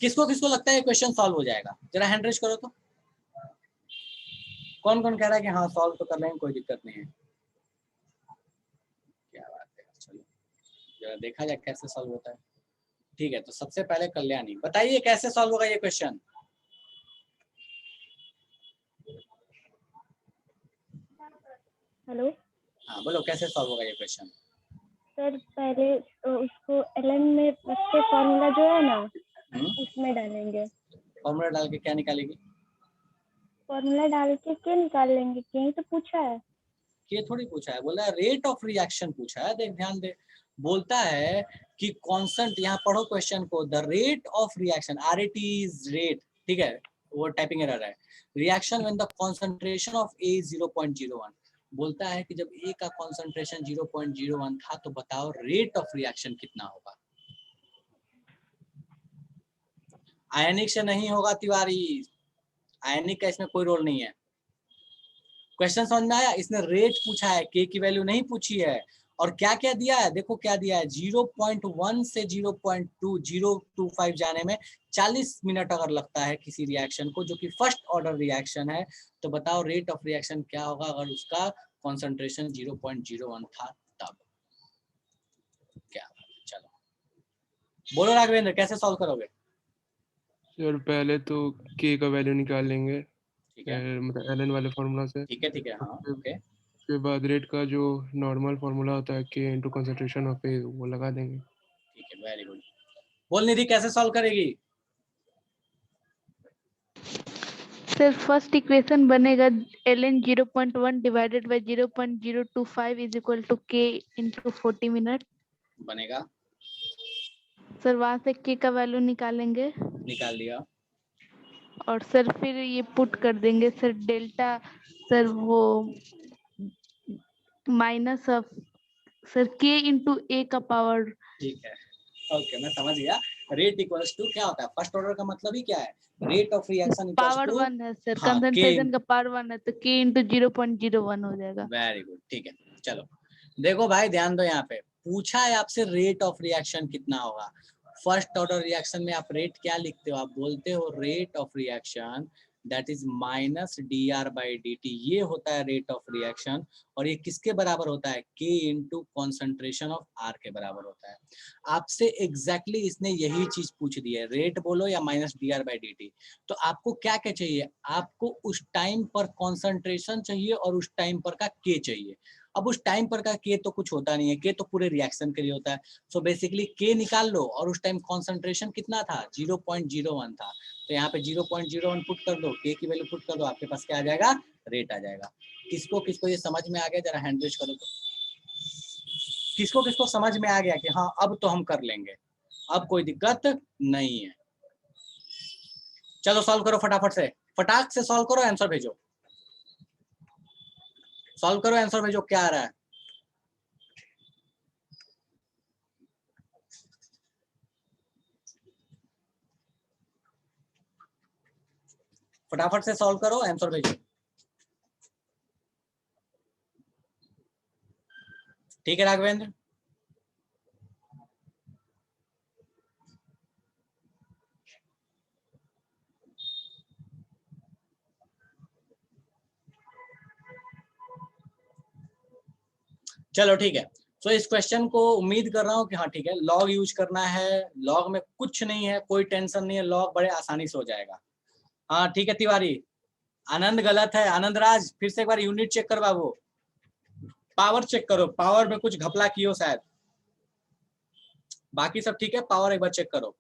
किसको किसको लगता है ये क्वेश्चन सॉल्व हो जाएगा? जरा हैंड रेज करो तो। कौन कौन कह रहा है कि हाँ सॉल्व तो कर लेंगे, कोई दिक्कत नहीं है। क्या बात है, चलो जरा देखा जाए कैसे सॉल्व होता है। ठीक है, तो सबसे पहले कल्याणी बताइए कैसे सॉल्व होगा ये क्वेश्चन।
हेलो
हाँ बोलो कैसे सॉल्व होगा ये क्वेश्चन।
सर, पहले उसको ln में उसके फॉर्मूला जो है ना
हम्म,
उसमें डालेंगे।
फॉर्मूला डाल के क्या निकालेगी?
फॉर्मूला डाल के क्या निकाल लेंगे? यही तो पूछा है।
ये थोड़ी पूछा है, बोला है रेट ऑफ रिएक्शन पूछा है। देख ध्यान दे, बोलता है कि कांस्टेंट, यहाँ पढ़ो क्वेश्चन को, the rate of reaction RAT is rate. ठीक है, वो टाइपिंग एरर है। Reaction when the concentration of A 0.01। बोलता है कि जब A का कंसंट्रेशन 0.01 था तो बताओ रेट ऑफ रिएक्शन कितना होगा। आयनिक से नहीं होगा तिवारी, आयनिक का इसमें कोई रोल नहीं है। क्वेश्चन समझ में आया? इसने रेट पूछा है, के की वैल्यू नहीं पूछी है। और क्या क्या दिया है, देखो क्या दिया है, 0.1 से 0.2025 जाने में 40 मिनट अगर लगता है किसी रिएक्शन को, जो कि फर्स्ट ऑर्डर रिएक्शन है, तो बताओ रेट ऑफ रिएक्शन क्या होगा अगर उसका कॉन्सेंट्रेशन 0.01 था तब। क्या, चलो बोलो राघवेंद्र कैसे सॉल्व करोगे?
सर पहले तो k का वैल्यू निकाल लेंगे,
ठीक है,
मतलब ln वाले फॉर्मूला से।
ठीक है, हाँ ओके।
उसके बाद रेट का जो नॉर्मल फॉर्मूला होता है k into concentration of A, वो लगा देंगे।
ठीक है, वेरी गुड। बोल निधि कैसे सॉल्व करेगी?
सर फर्स्ट इक्वेशन बनेगा ln 0.1 डिवाइडेड बाय 0.025 is equal to k into 40 minute.
बनेगा,
सर वहां से k का वैल्यू निकालेंगे
निकाल दिया।
और सर फिर ये पुट कर देंगे सर डेल्टा, सर वो minus of sir k into a का पावर।
ठीक है, ओके मैं समझ गया। रेट इक्वल्स टू क्या होता है, फर्स्ट ऑर्डर का मतलब ही क्या है, rate of reaction equals
power
two.
1 है सर,
हाँ,
कंसंट्रेशन का पावर 1 है तो k इंटू 0.01 हो जाएगा।
वेरी गुड, ठीक है। चलो देखो भाई ध्यान दो, यहाँ पे पूछा है आपसे रेट ऑफ रिएक्शन कितना होगा। फर्स्ट ऑर्डर रिएक्शन में आप रेट क्या लिखते हो, आप बोलते हो rate of reaction that is minus dr/dt। ये होता है रेट ऑफ रिएक्शन, और ये किसके बराबर होता है, k into concentration of r के बराबर होता है। आपसे एग्जैक्टली इसने यही चीज पूछ दी है, रेट बोलो या माइनस dr/dt। तो आपको क्या क्या चाहिए, आपको उस टाइम पर कॉन्सेंट्रेशन चाहिए और उस टाइम पर का k चाहिए। अब उस टाइम पर का k तो कुछ होता नहीं है, k तो पूरे रिएक्शन के लिए होता है। सो बेसिकली k निकाल लो, और उस टाइम कॉन्सेंट्रेशन कितना था, 0.01 था। तो यहाँ पे 0.01 पुट कर दो, k की वैल्यू पुट कर दो, आपके पास क्या आ जाएगा, रेट आ जाएगा। किसको किसको ये समझ में आ गया, जरा हैंड रेज करो तो। किसको किसको समझ में आ गया कि हाँ अब तो हम कर लेंगे, अब कोई दिक्कत नहीं है। चलो सॉल्व करो फटाफट से, फटाक से सॉल्व करो, आंसर भेजो, सॉल्व करो, आंसर भेजो, क्या आ रहा है। फटाफट से सॉल्व करो, आंसर भेजो। ठीक है राघवेंद्र? चलो ठीक है। तो इस क्वेश्चन को उम्मीद कर रहा हूँ कि हाँ ठीक है, लॉग यूज करना है, लॉग में कुछ नहीं है, कोई टेंशन नहीं है, लॉग बड़े आसानी से हो जाएगा। हाँ ठीक है तिवारी। आनंद गलत है, आनंद राज फिर से एक बार यूनिट चेक कर बाबू, पावर चेक करो, पावर में कुछ घपला कियो शायद, बाकी सब ठीक है, पावर एक बार चेक करो।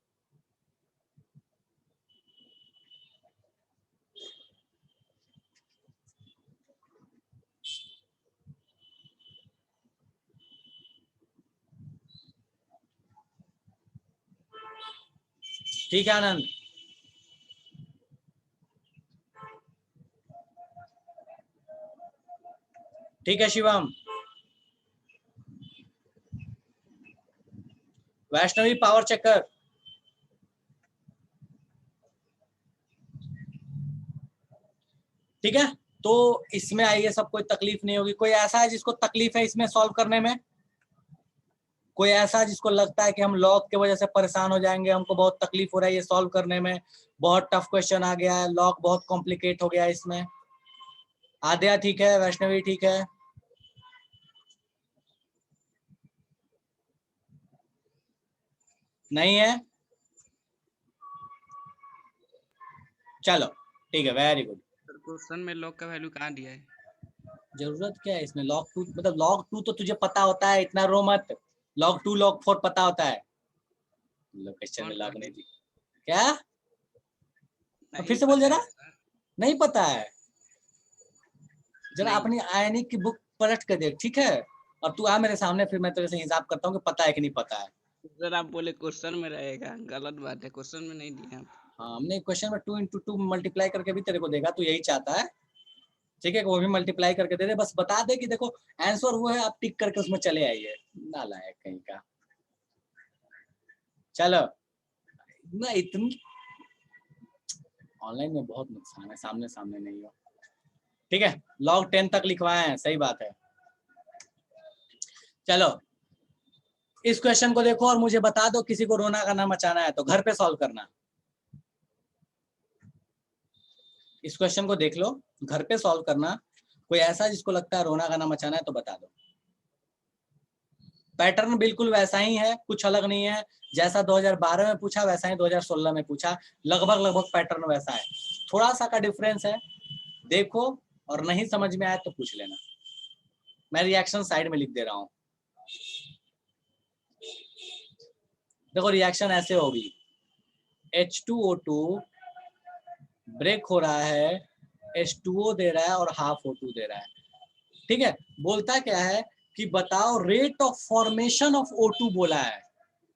ठीक है आनंद? ठीक है शिवम। वैष्णवी पावर चेक कर। ठीक है, तो इसमें आइए, सब कोई तकलीफ नहीं होगी। कोई ऐसा है जिसको तकलीफ है इसमें सॉल्व करने में? कोई ऐसा जिसको लगता है कि हम लॉग की वजह से परेशान हो जाएंगे, हमको बहुत तकलीफ हो रहा है ये सॉल्व करने में, बहुत टफ क्वेश्चन आ गया है, लॉग बहुत कॉम्प्लिकेट हो गया है इसमें? आद्या ठीक है, वैष्णवी ठीक है, नहीं है? चलो ठीक है, वेरी गुड।
क्वेश्चन में लॉग का वैल्यू कहाँ दिया है?
जरूरत क्या है इसमें? log 2 मतलब log 2 तो तुझे पता होता है, इतना रो मत। log 2 log 4 पता होता है। लोकेशन में log नहीं दी क्या? फिर से बोल जरा। नहीं पता है? जरा अपनी आयनिक की बुक पलट के देख, ठीक है? और तू आ मेरे सामने, फिर मैं तेरे से हिसाब करता हूँ कि पता है कि नहीं पता है।
सर आप बोले क्वेश्चन में रहेगा, गलत बात है, क्वेश्चन में नहीं दिया।
हाँ, हमने क्वेश्चन में 2 into 2 मल्टीप्लाई करके भी तेरे को देगा, तू यही चाहता है, ठीक है? वो भी मल्टीप्लाई करके दे दे, बस बता दे कि देखो आंसर वो है, आप टिक करके उसमें चले आइए। नालायक कहीं का। चलो ना, इतनी ऑनलाइन में बहुत नुकसान है, सामने सामने नहीं हो। ठीक है, log 10 तक लिखवाए हैं, सही बात है। चलो इस क्वेश्चन को देखो और मुझे बता दो, किसी को रोना गाना मचाना है तो घर पे सॉल्व करना। इस क्वेश्चन को देख लो, घर पे सॉल्व करना। कोई ऐसा जिसको लगता है रोना गाना मचाना है तो बता दो। पैटर्न बिल्कुल वैसा ही है, कुछ अलग नहीं है। जैसा 2012 में पूछा वैसा ही 2016 में पूछा, लगभग पैटर्न वैसा है, थोड़ा सा का डिफरेंस है। देखो और नहीं समझ में आए तो पूछ लेना, मैं रिएक्शन साइड में लिख दे रहा हूं। देखो रिएक्शन ऐसे होगी, H2O2 ब्रेक हो रहा है, H2O दे रहा है और हाफ O2 दे रहा है। ठीक है, बोलता क्या है कि बताओ rate of formation of O2 बोला है,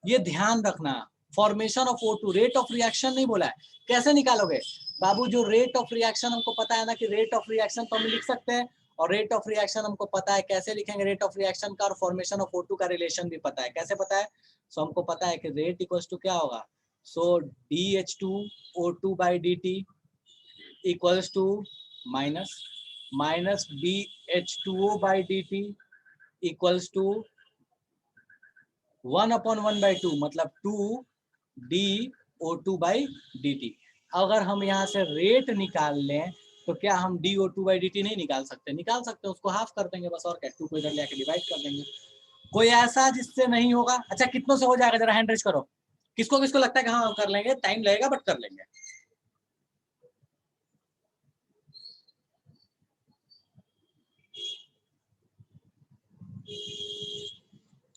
ये ध्यान रखना। Formation of O2, rate of reaction नहीं बोला है। कैसे निकालोगे बाबू? जो रेट ऑफ रिएक्शन हमको पता है ना कि रेट ऑफ रिएक्शन तो हम लिख सकते हैं, और रेट ऑफ रिएक्शन हमको पता है, कैसे लिखेंगे रेट ऑफ रिएक्शन का? और फॉर्मेशन ऑफ O2 का रिलेशन भी पता है। कैसे पता है? सो हमको पता है कि रेट इक्वल्स टू क्या होगा, so DH2O2/dt equals to minus BH2O/dt equals to 1/1/2, मतलब 2DO2/dt। अगर हम यहाँ से रेट निकाल लें तो क्या हम DO2/dt नहीं निकाल सकते? निकाल सकते हैं, उसको हाफ कर देंगे बस, और क्या, 2 को इधर लेके डिवाइड कर देंगे। कोई ऐसा जिससे नहीं होगा? अच्छा कितनों से हो जाएगा, जरा हैंड रेज करो। किसको किसको लगता है कि हाँ कर लेंगे, टाइम लगेगा बट कर लेंगे?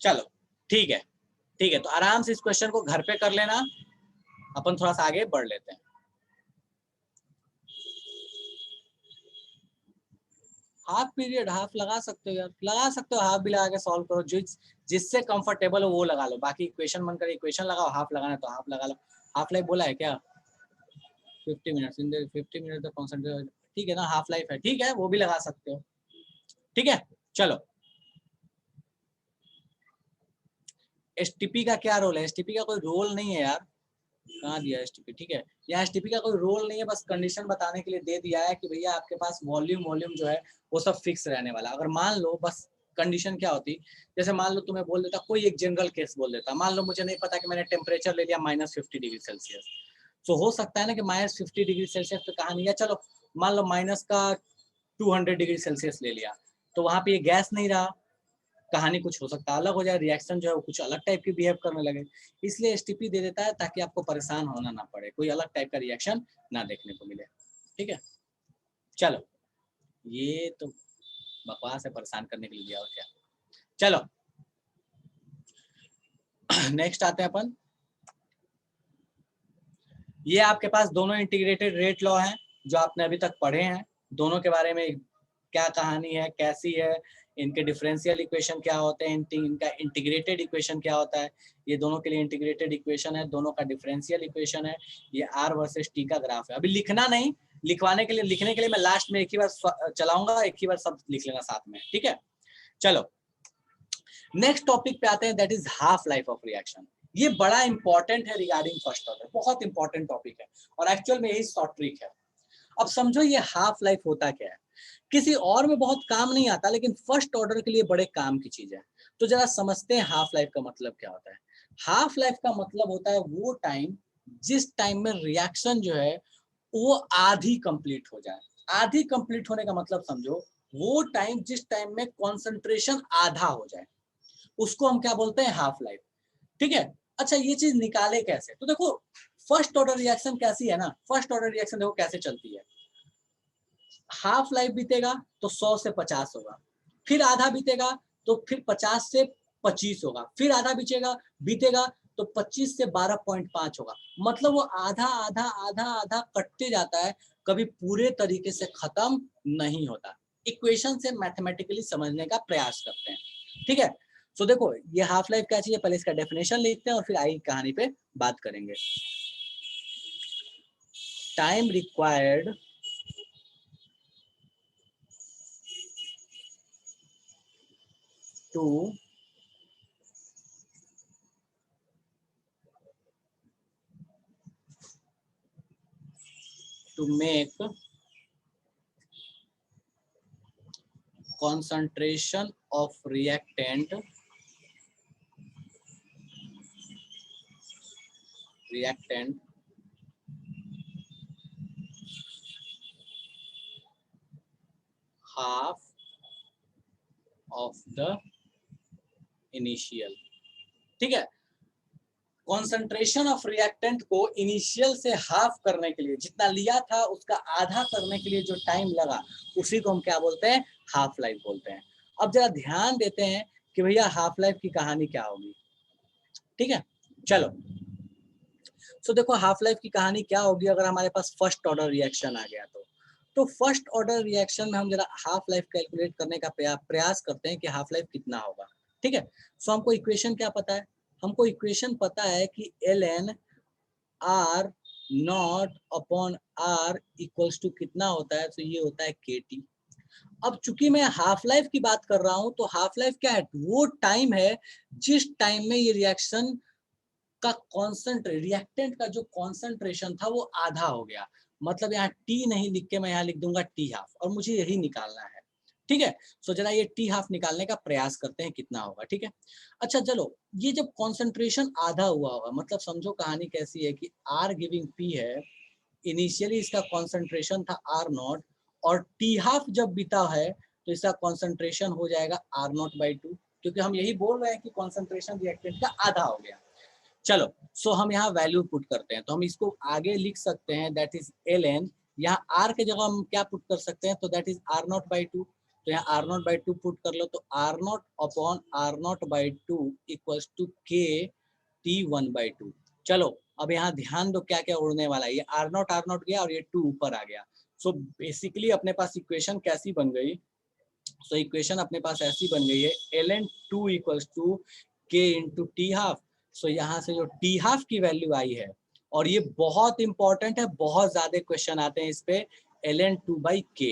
चलो ठीक है, ठीक है, तो आराम से इस क्वेश्चन को घर पे कर लेना, अपन थोड़ा सा आगे बढ़ लेते हैं। हाफ पीरियड हाफ लगा सकते हो यार, लगा सकते हो, हाफ भी लगा के सॉल्व करो, जिससे कंफर्टेबल हो वो लगा लो। बाकी इक्वेशन मन कर इक्वेशन लगाओ, हाफ लगाना है तो हाफ लगा लो। हाफ लाइफ बोला है क्या? 50 मिनट्स इन 50 मिनट तक कॉन्सेंट्रेट, ठीक है ना, हाफ लाइफ है, ठीक है, वो भी लगा सकते हो। ठीक है, चलो एसटीपी का क्या रोल है? एसटीपी का कोई रोल नहीं है यार, कहाँ दिया एसटीपी, ठीक है। यहाँ एसटीपी का कोई रोल नहीं है, बस कंडीशन बताने के लिए दे दिया है कि भैया आपके पास वॉल्यूम जो है वो सब फिक्स रहने वाला। अगर मान लो, बस कंडीशन क्या होती, जैसे मान लो तुम्हें बोल देता, कोई एक जनरल केस बोल देता, मान लो मुझे नहीं पता कि मैंने टेम्परेचर ले लिया -50 डिग्री सेल्सियस, तो हो सकता है ना कि -50 डिग्री सेल्सियस पे कहानी, या चलो मान लो माइनस का 200 डिग्री सेल्सियस ले लिया, तो वहां पे ये गैस नहीं रहा, कहानी कुछ हो सकता है अलग हो जाए, रिएक्शन जो है वो कुछ अलग टाइप की बिहेव करने लगे। इसलिए एसटीपी दे देता है ताकि आपको परेशान होना ना पड़े, कोई अलग टाइप का रिएक्शन ना देखने को मिले, ठीक है। चलो ये तो बकवास है, परेशान करने के लिए दिया और क्या। चलो नेक्स्ट आते हैं अपन। ये आपके पास दोनों इंटीग्रेटेड रेट लॉ हैं जो आपने अभी तक पढ़े हैं। दोनों के बारे में क्या कहानी है, कैसी है, इनके डिफरेंशियल इक्वेशन क्या होते हैं, इनका इंटीग्रेटेड इक्वेशन क्या होता है। ये दोनों के लिए इंटीग्रेटेड इक्वेशन है, दोनों का डिफरेंशियल इक्वेशन है। ये आर वर्सेस टी का ग्राफ है। अभी लिखना नहीं, लिखने के लिए मैं लास्ट में एक ही बार चलाऊंगा, एक ही बार सब लिख लेना साथ में, ठीक है। चलो नेक्स्ट टॉपिक पे आते हैं, that is half life of reaction. ये बड़ा इंपॉर्टेंट है रिगार्डिंग फर्स्ट ऑर्डर, बहुत इंपॉर्टेंट टॉपिक है और एक्चुअल में यही शॉर्ट ट्रिक है। अब समझो ये हाफ लाइफ होता क्या है, किसी और में बहुत काम नहीं आता लेकिन फर्स्ट ऑर्डर के लिए बड़े काम की चीज है। तो जरा समझते हैं हाफ लाइफ का मतलब क्या होता है। हाफ लाइफ का मतलब होता है वो टाइम जिस टाइम में रिएक्शन जो है वो आधी कंप्लीट हो जाए। आधी कंप्लीट होने का मतलब समझो वो टाइम जिस टाइम में कॉन्सेंट्रेशन आधा हो जाए, उसको हम क्या बोलते हैं, हाफ लाइफ, ठीक है। अच्छा ये चीज निकाले कैसे, तो देखो फर्स्ट ऑर्डर रिएक्शन कैसी है ना, फर्स्ट ऑर्डर रिएक्शन देखो कैसे चलती है। हाफ लाइफ बीतेगा तो 100 से 50 होगा, फिर आधा बीतेगा तो फिर 50 से 25 होगा, फिर आधा बीतेगा तो 25 से 12.5 होगा। मतलब वो आधा आधा आधा आधा कटते जाता है, कभी पूरे तरीके से खत्म नहीं होता। इक्वेशन से मैथमेटिकली समझने का प्रयास करते हैं, ठीक है। तो देखो ये हाफ लाइफ क्या चीज है, पहले इसका डेफिनेशन लिखते हैं और फिर आगे कहानी पे बात करेंगे। Time required to make concentration of reactant half of the initial, ठीक है। कॉन्सेंट्रेशन ऑफ रिएक्टेंट को इनिशियल से हाफ करने के लिए, जितना लिया था उसका आधा करने के लिए जो टाइम लगा, उसी को हम क्या बोलते हैं, हाफ लाइफ बोलते हैं। अब जरा ध्यान देते हैं कि भैया हाफ लाइफ की कहानी क्या होगी, ठीक है। चलो तो देखो हाफ लाइफ की कहानी क्या होगी अगर हमारे पास फर्स्ट ऑर्डर रिएक्शन आ गया तो फर्स्ट ऑर्डर रिएक्शन में हम जरा हाफ लाइफ कैलकुलेट करने का प्रयास करते हैं कि हाफ लाइफ कितना होगा, ठीक है। सो हमको इक्वेशन क्या पता है, हमको इक्वेशन पता है कि ln r naught upon r equals to कितना होता है, तो ये होता है kT। अब चूंकि मैं हाफ लाइफ की बात कर रहा हूं तो हाफ लाइफ क्या है, वो टाइम है जिस टाइम में ये रिएक्शन का रिएक्टेंट का जो कॉन्सेंट्रेशन था वो आधा हो गया। मतलब यहाँ टी नहीं लिख के मैं यहाँ लिख दूंगा टी हाफ, और मुझे यही निकालना है, ठीक है। सो जरा ये टी हाफ निकालने का प्रयास करते हैं कितना होगा, ठीक है। अच्छा चलो ये जब कॉन्सेंट्रेशन आधा हुआ होगा, मतलब समझो कहानी कैसी है कि आर गिविंग पी है, इनिशियली इसका कॉन्सेंट्रेशन था आर नॉट, और टी हाफ जब बीता है तो इसका कॉन्सेंट्रेशन हो जाएगा आर नॉट बाई 2, क्योंकि हम यही बोल रहे हैं कि कॉन्सेंट्रेशन रिएक्टेंट का आधा हो गया। चलो सो हम यहाँ वैल्यू पुट करते हैं, तो हम इसको आगे लिख सकते हैं दैट इज ln, यहाँ r के जगह हम क्या पुट कर सकते हैं, तो that is r naught by 2, तो यहाँ r नॉट बाई 2 पुट कर लो, तो r naught upon r naught by 2 equals to k t1 by 2। चलो अब यहाँ ध्यान दो क्या क्या उड़ने वाला है, ये r नॉट गया और ये 2 ऊपर आ गया। सो बेसिकली अपने पास इक्वेशन कैसी बन गई, सो इक्वेशन अपने पास ऐसी बन गई है ln 2 equals to k into T half. So यहाँ से जो टी हाफ की वैल्यू आई है, और ये बहुत इंपॉर्टेंट है, बहुत ज्यादा क्वेश्चन आते हैं इस पे, ln 2 बाई k,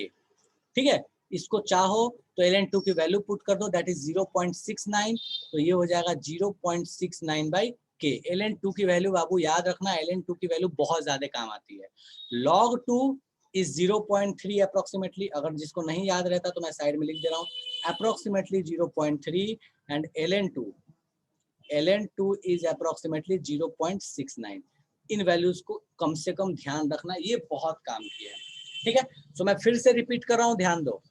ठीक है। इसको चाहो तो ln 2 की वैल्यू पुट कर दो, दैट इज 0.69, तो ये हो जाएगा 0.69 बाई के। ln2 की वैल्यू बाबू याद रखना, ln2 की वैल्यू बहुत ज्यादा काम आती है। log 2 इज 0.3 अप्रोक्सीमेटली, अगर जिसको नहीं याद रहता तो मैं साइड में लिख दे रहा हूँ, approximately 0.3 and ln2 is approximately 0.69। In values को कम से कम ध्यान रखना, ये बहुत काम किया है, ठीक है। सो मैं फिर से रिपीट कर रहा हूँ, ध्यान दो।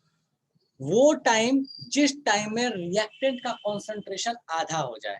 वो टाइम जिस टाइम में रिएक्टेंट का कॉन्सेंट्रेशन आधा हो जाए,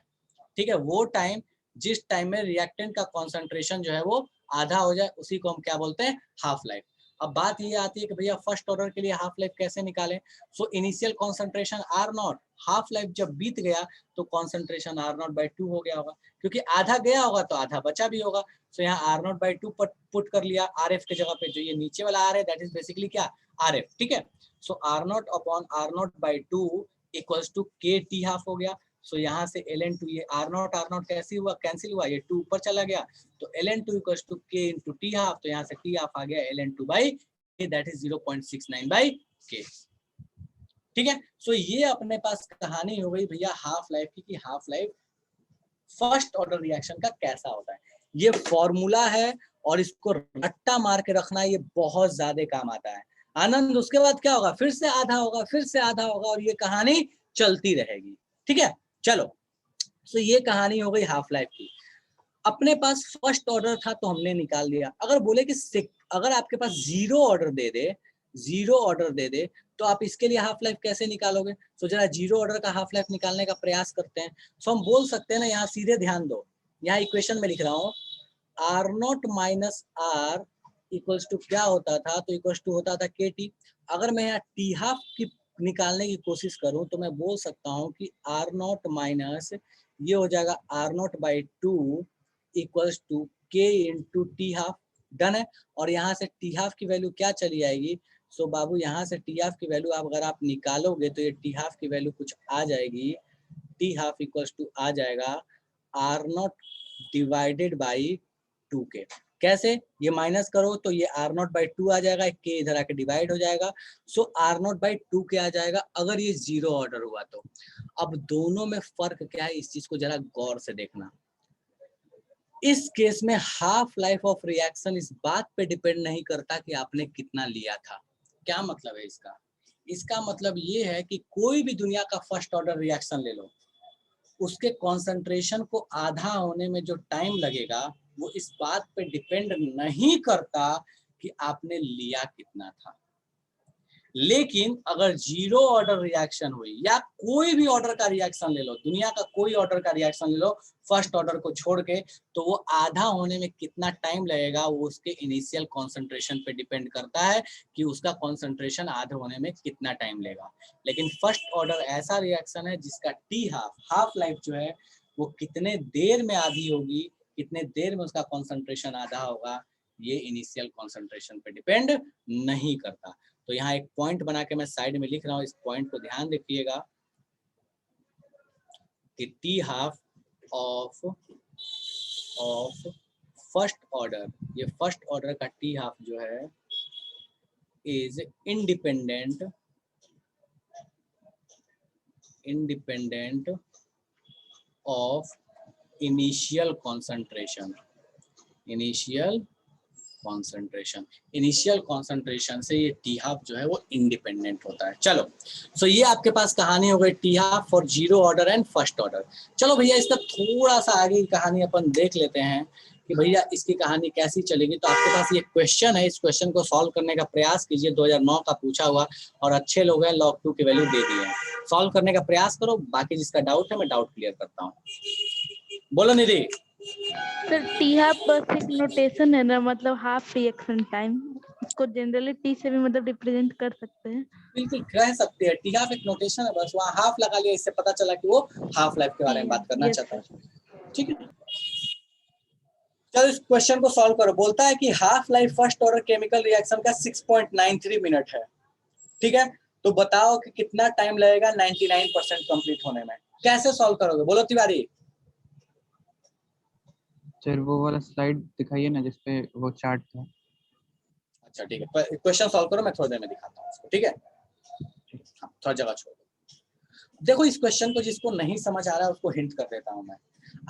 ठीक है, वो टाइम जिस टाइम में रिएक्टेंट का कॉन्सेंट्रेशन जो है वो आधा हो जाए, उसी को हम क्या बोलते हैं, हाफ लाइफ। अब बात ये आती है कि भैया फर्स्ट ऑर्डर के लिए हाफ लाइफ कैसे निकालें। So initial concentration R0, half life जब बीत गया तो कॉन्सेंट्रेशन R0/2 हो गया होगा, क्योंकि आधा गया होगा तो आधा बचा भी होगा। सो यहाँ R0/2 पुट कर लिया, RF के जगह पे जो ये नीचे वाला R है दैट इज बेसिकली क्या, RF, ठीक है। So R0/R0/2 equals to KT half हो गया। सो यहाँ से ln2, ये R0 कैसे हुआ, कैंसिल हुआ, ये 2 ऊपर चला गया, तो ln2 equals to K into T half, तो यहाँ से T हाफ आ गया ln2/K, दैट इज 0.69/K, ठीक है। सो ये अपने पास कहानी हो गई भैया हाफ लाइफ की, कि half life first order reaction का कैसा होता है। ये फॉर्मूला है और इसको रट्टा मार के रखना, ये बहुत ज्यादा काम आता है। आनंद, उसके बाद क्या होगा, फिर से आधा होगा, फिर से आधा होगा, और ये कहानी चलती रहेगी, ठीक है। चलो, तो ये कहानी हो गई हाफ लाइफ की। अपने पास फर्स्ट ऑर्डर था तो हमने निकाल लिया। अगर बोले कि अगर आपके पास जीरो ऑर्डर दे दे तो आप इसके लिए हाफ लाइफ कैसे निकालोगे। तो जरा जीरो ऑर्डर का हाफ लाइफ निकालने का प्रयास करते हैं। सो हम बोल सकते हैं ना, यहाँ सीधे ध्यान दो, यहाँ इक्वेशन में लिख रहा हूँ R0 - R इक्वल्स टू क्या होता था, तो इक्वल्स टू होता था KT। अगर मैं यहाँ T हाफ की निकालने की कोशिश करूं तो मैं बोल सकता हूं कि R0 माइनस ये हो जाएगा R0/2 equals to K into T half, done है। और यहाँ से T हाफ की वैल्यू क्या चली आएगी, सो बाबू यहाँ से T हाफ की वैल्यू अगर आप निकालोगे तो ये T हाफ की वैल्यू कुछ आ जाएगी, T हाफ इक्वल्स टू आ जाएगा R0/2K। कैसे, ये माइनस करो तो ये R0/2 आ जाएगा, K इधर आके डिवाइड हो जाएगा, सो R0/2K आ जाएगा अगर ये जीरो ऑर्डर हुआ तो। अब दोनों में फर्क क्या है, इस चीज को जरा गौर से देखना। इस केस में हाफ लाइफ ऑफ रिएक्शन इस बात पे डिपेंड नहीं करता कि आपने कितना लिया था। क्या मतलब है इसका, इसका मतलब ये है कि कोई भी दुनिया का फर्स्ट ऑर्डर रिएक्शन ले लो, उसके कॉन्सेंट्रेशन को आधा होने में जो टाइम लगेगा वो इस बात पे डिपेंड नहीं करता कि आपने लिया कितना था। लेकिन अगर जीरो ऑर्डर रिएक्शन हुई या कोई भी ऑर्डर का रिएक्शन ले लो, दुनिया का कोई ऑर्डर का रिएक्शन ले लो फर्स्ट ऑर्डर को छोड़ के, तो वो आधा होने में कितना टाइम लगेगा वो उसके इनिशियल कॉन्सेंट्रेशन पे डिपेंड करता है कि उसका कॉन्सेंट्रेशन आधा होने में कितना टाइम लेगा। लेकिन फर्स्ट ऑर्डर ऐसा रिएक्शन है जिसका T हाफ लाइफ जो है वो कितने देर में आधी होगी, कितने देर में उसका कॉन्सेंट्रेशन आधा होगा, ये इनिशियल कॉन्सेंट्रेशन पे डिपेंड नहीं करता। तो यहाँ एक पॉइंट बना के मैं साइड में लिख रहा हूँ, इस पॉइंट को ध्यान रखिएगा कि T half of first order, ये फर्स्ट ऑर्डर का T हाफ जो है is independent of initial concentration से ये T हाफ जो है वो इंडिपेंडेंट होता है। चलो, सो ये आपके पास कहानी हो गई T half for zero order and first order. चलो भैया, इसका थोड़ा सा आगे की कहानी अपन देख लेते हैं कि भैया इसकी कहानी कैसी चलेगी। तो आपके पास ये क्वेश्चन है, इस क्वेश्चन को सॉल्व करने का प्रयास कीजिए। 2009 का पूछा हुआ और अच्छे लोग हैं, log 2 की वैल्यू दे दी है, सॉल्व करने का प्रयास करो। बाकी जिसका डाउट है मैं डाउट क्लियर करता हूँ। बोलो निधि।
सर T हाफ बस एक नोटेशन है ना, मतलब हाफ रिएक्शन टाइम, उसको जनरली T से भी मतलब रिप्रेजेंट कर सकते हैं।
बिल्कुल कह सकते हैं, T हाफ एक नोटेशन है, बस वहाँ हाफ लगा लिया, इससे पता चला कि वो हाफ लाइफ के बारे में बात करना चाहता है, ठीक है। चलो इस क्वेश्चन को सॉल्व करो। बोलता है कि half life first order chemical reaction का 6.93 मिनट है, ठीक है। तो बताओ कि कितना टाइम लगेगा 99% कंप्लीट होने में। कैसे सॉल्व करोगे, बोलो तिवारी।
सर वो वाला स्लाइड दिखाइए ना जिसपे वो चार्ट था।
अच्छा ठीक है, क्वेश्चन सॉल्व करो, मैं थोड़ी देर में दिखाता हूँ उसको, ठीक है। हाँ, थोड़ा जगह छोड़ दो। देखो इस क्वेश्चन को जिसको नहीं समझ आ रहा है उसको हिंट कर देता हूँ मैं।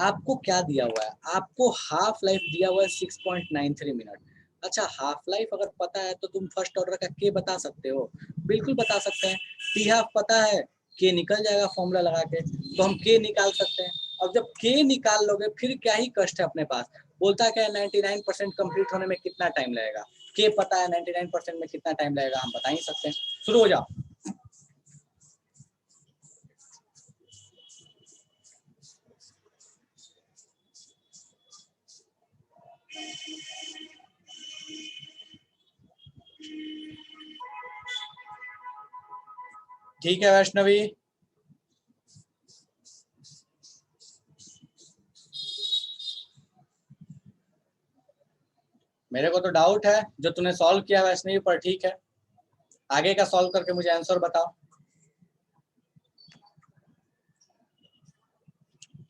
आपको क्या दिया हुआ है, आपको हाफ लाइफ दिया हुआ है 6.93 मिनट। अच्छा, हाफ लाइफ अगर पता है तो तुम फर्स्ट ऑर्डर का के बता सकते हो, बिल्कुल बता सकते हैं। टी हाफ पता है, के निकल जाएगा फॉर्मूला लगा के, तो हम के निकाल सकते हैं। अब जब के निकाल लोगे फिर क्या ही कष्ट है अपने पास। बोलता क्या है 99% कंप्लीट होने में कितना टाइम लगेगा, के पता है 99% में कितना टाइम लगेगा, हम बता ही सकते हैं। शुरू हो जाओ। ठीक है वैष्णवी, मेरे को तो डाउट है जो तूने सॉल्व किया वैष्णवी पर, ठीक है आगे का सॉल्व करके मुझे आंसर बताओ।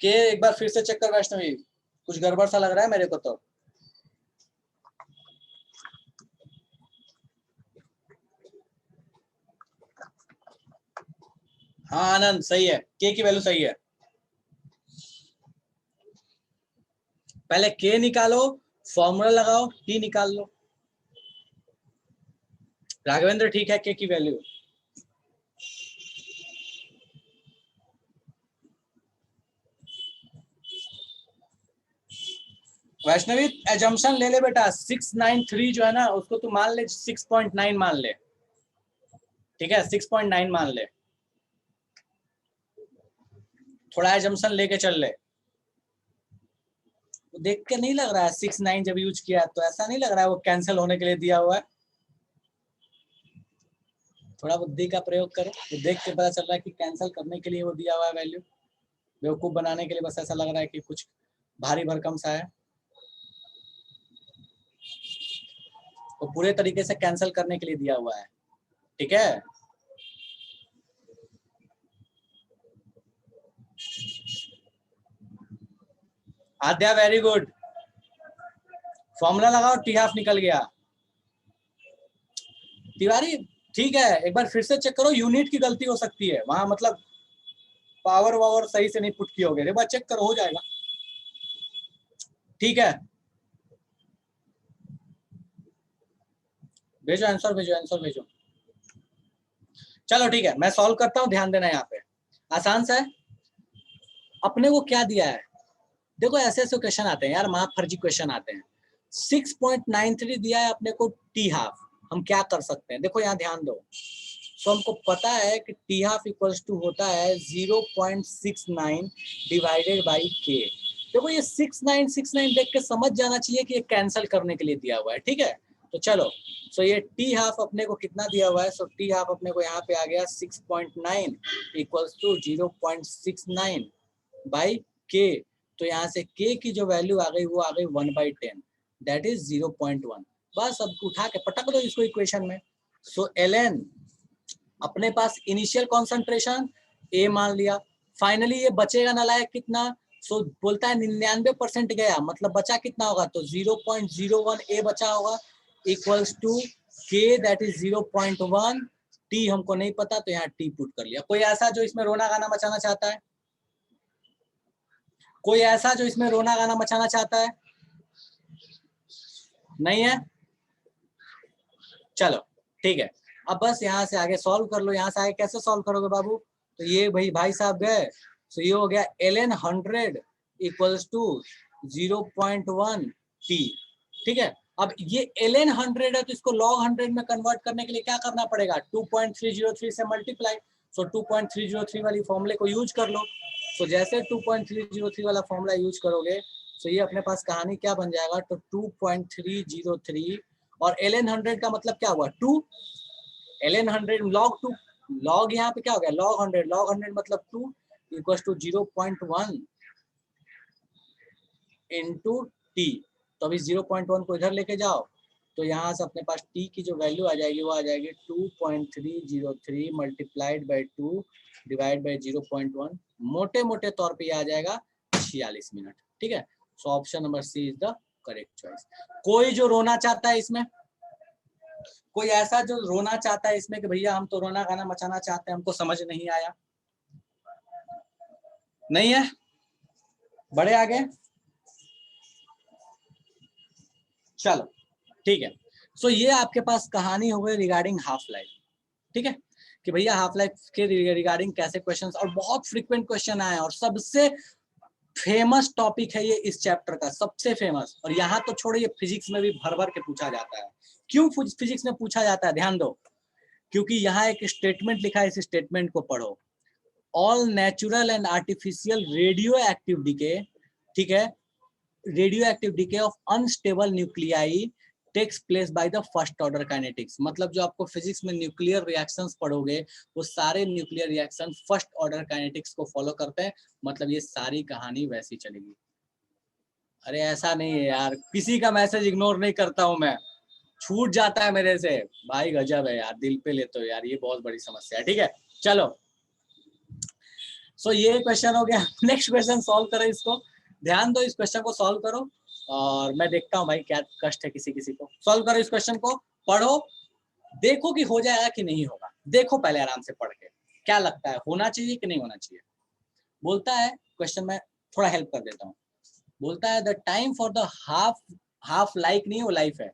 के एक बार फिर से चेक कर वैष्णवी, कुछ गड़बड़ सा लग रहा है मेरे को तो। हाँ आनंद सही है, के की वैल्यू सही है। पहले के निकालो, फॉर्मूला लगाओ, टी निकाल लो। राघवेंद्र ठीक है, के की वैल्यू। वैष्णवी एजम्पशन ले ले बेटा, 693 जो है ना उसको तू मान ले 6.9 मान ले, ठीक है 6.9 मान ले, थोड़ा एजम्पशन लेके चल ले। देख के नहीं लग रहा है 6.9 जब यूज किया तो ऐसा नहीं लग रहा है वो कैंसिल होने के लिए दिया हुआ है। थोड़ा बुद्धि का प्रयोग करो, तो देख के पता चल रहा है कि कैंसिल करने के लिए वो दिया हुआ है वैल्यू, बेवकूफ बनाने के लिए बस ऐसा लग रहा है कि कुछ भारी भरकम सा है। वो पूरे तरीके से कैंसिल करने के लिए दिया हुआ है, ठीक है। आद्या वेरी गुड, फॉर्मूला लगाओ, टी हाफ निकल गया। तिवारी ठीक है, एक बार फिर से चेक करो, यूनिट की गलती हो सकती है वहां, मतलब पावर वावर सही से नहीं पुट किए होगे, एक बार चेक करो, हो जाएगा, ठीक है। भेजो आंसर, भेजो आंसर भेजो। चलो ठीक है, मैं सॉल्व करता हूँ, ध्यान देना यहाँ पे आसान सा है। अपने को क्या दिया है, देखो ऐसे ऐसे क्वेश्चन आते हैं यार, महाफर्जी क्वेश्चन आते हैं। 6.93 दिया है अपने को टी हाफ, हम क्या कर सकते हैं, देखो यहाँ ध्यान दो। तो हमको पता है कि टी हाफ इक्वल्स टू होता है 0.69 डिवाइडेड बाई के। देखो ये 6969 देख के समझ जाना चाहिए कि ये कैंसिल करने के लिए दिया हुआ है, ठीक है। तो चलो, सो ये टी हाफ अपने को कितना दिया हुआ है, सो टी हाफ अपने को यहाँ पे आ गया 6.9 इक्वल्स टू 0.69 बाई के। तो यहाँ से के की जो वैल्यू आ गई वो आ गई 1/10, दैट इज 0.1। बस अब उठा के पटक दो इसको इक्वेशन में। सो ln अपने पास इनिशियल कॉन्सेंट्रेशन ए मान लिया, फाइनली ये बचेगा नालायक कितना, सो बोलता है 99% गया, मतलब बचा कितना होगा, तो 0.01 ए बचा होगा इक्वल्स टू के दैट इज 0.1। टी हमको नहीं पता तो यहाँ टी पुट कर लिया। कोई ऐसा जो इसमें रोना गाना मचाना चाहता है, कोई ऐसा जो इसमें रोना गाना मचाना चाहता है, नहीं है, चलो ठीक है। अब बस यहाँ से आगे सॉल्व कर लो। यहाँ से आगे कैसे सॉल्व करोगे बाबू, तो ये भाई साहब गए, तो ये हो गया ln 100 इक्वल्स टू 0.1 टी, ठीक है। अब ये ln 100 है तो इसको log 100 में कन्वर्ट करने के लिए क्या करना पड़ेगा, 2.303 से मल्टीप्लाई। सो 2.303 वाली फॉर्मूले को यूज कर लो। तो जैसे 2.303 वाला फॉर्मूला यूज करोगे तो ये अपने पास कहानी क्या बन जाएगा, तो 2.303 और ln 100 का मतलब क्या हुआ 2, ln 100 log 2, log यहाँ पे क्या हो गया log 100 मतलब 2 इक्वल्स टू 0.1 इनटू टी। तो अभी 0.1 को इधर लेके जाओ तो यहाँ से अपने पास टी की जो वैल्यू आ जाएगी वो आ जाएगी 2.303 मल्टीप्लाइड बाई 2 डिवाइड बाई 0.1, मोटे मोटे तौर पे आ जाएगा 46 मिनट, ठीक है। So option number C is the correct choice. कोई जो रोना चाहता है इसमें, कोई ऐसा जो रोना चाहता है इसमें कि भैया हम तो रोना गाना मचाना चाहते हैं, हमको समझ नहीं आया, नहीं है, बढ़े आगे, चलो ठीक है। सो ये आपके पास कहानी हो गई रिगार्डिंग हाफ लाइफ, ठीक है, कि भैया हाफ लाइफ के रिगार्डिंग कैसे क्वेश्चंस, और बहुत फ्रीक्वेंट क्वेश्चन आए और सबसे फेमस टॉपिक है ये इस चैप्टर का, सबसे फेमस। और यहाँ तो छोड़िए, फिजिक्स में भी भर भर के पूछा जाता है। क्यों फिजिक्स में पूछा जाता है, ध्यान दो, क्योंकि यहाँ एक स्टेटमेंट लिखा है, इस स्टेटमेंट को पढ़ो। All natural and artificial radioactive decay, ठीक है, radioactive decay of unstable nuclei takes place by the first order kinetics. मतलब जो आपको फिजिक्स में न्यूक्लियर रिएक्शंस पढ़ोगे, वो सारे nuclear reaction first order kinetics को फॉलो करते हैं। मतलब ये सारी कहानी वैसी चलेगी। अरे ऐसा नहीं है यार, किसी का मैसेज इग्नोर नहीं करता हूं मैं, छूट जाता है मेरे से भाई, गजब है यार, दिल पे लेते हो यार, ये बहुत बड़ी समस्या है। ठीक है, चलो सो ये क्वेश्चन हो गया। नेक्स्ट क्वेश्चन सॉल्व करें इसको, ध्यान दो, इस क्वेश्चन को सॉल्व करो और मैं देखता हूँ भाई क्या कष्ट है किसी किसी को। सॉल्व करो इस क्वेश्चन को, पढ़ो, देखो कि हो जाएगा कि नहीं होगा। देखो पहले आराम से पढ़ के, क्या लगता है होना चाहिए कि नहीं होना चाहिए। बोलता है क्वेश्चन में, थोड़ा हेल्प कर देता हूँ। बोलता है the time for the half life नहीं, वो लाइफ है,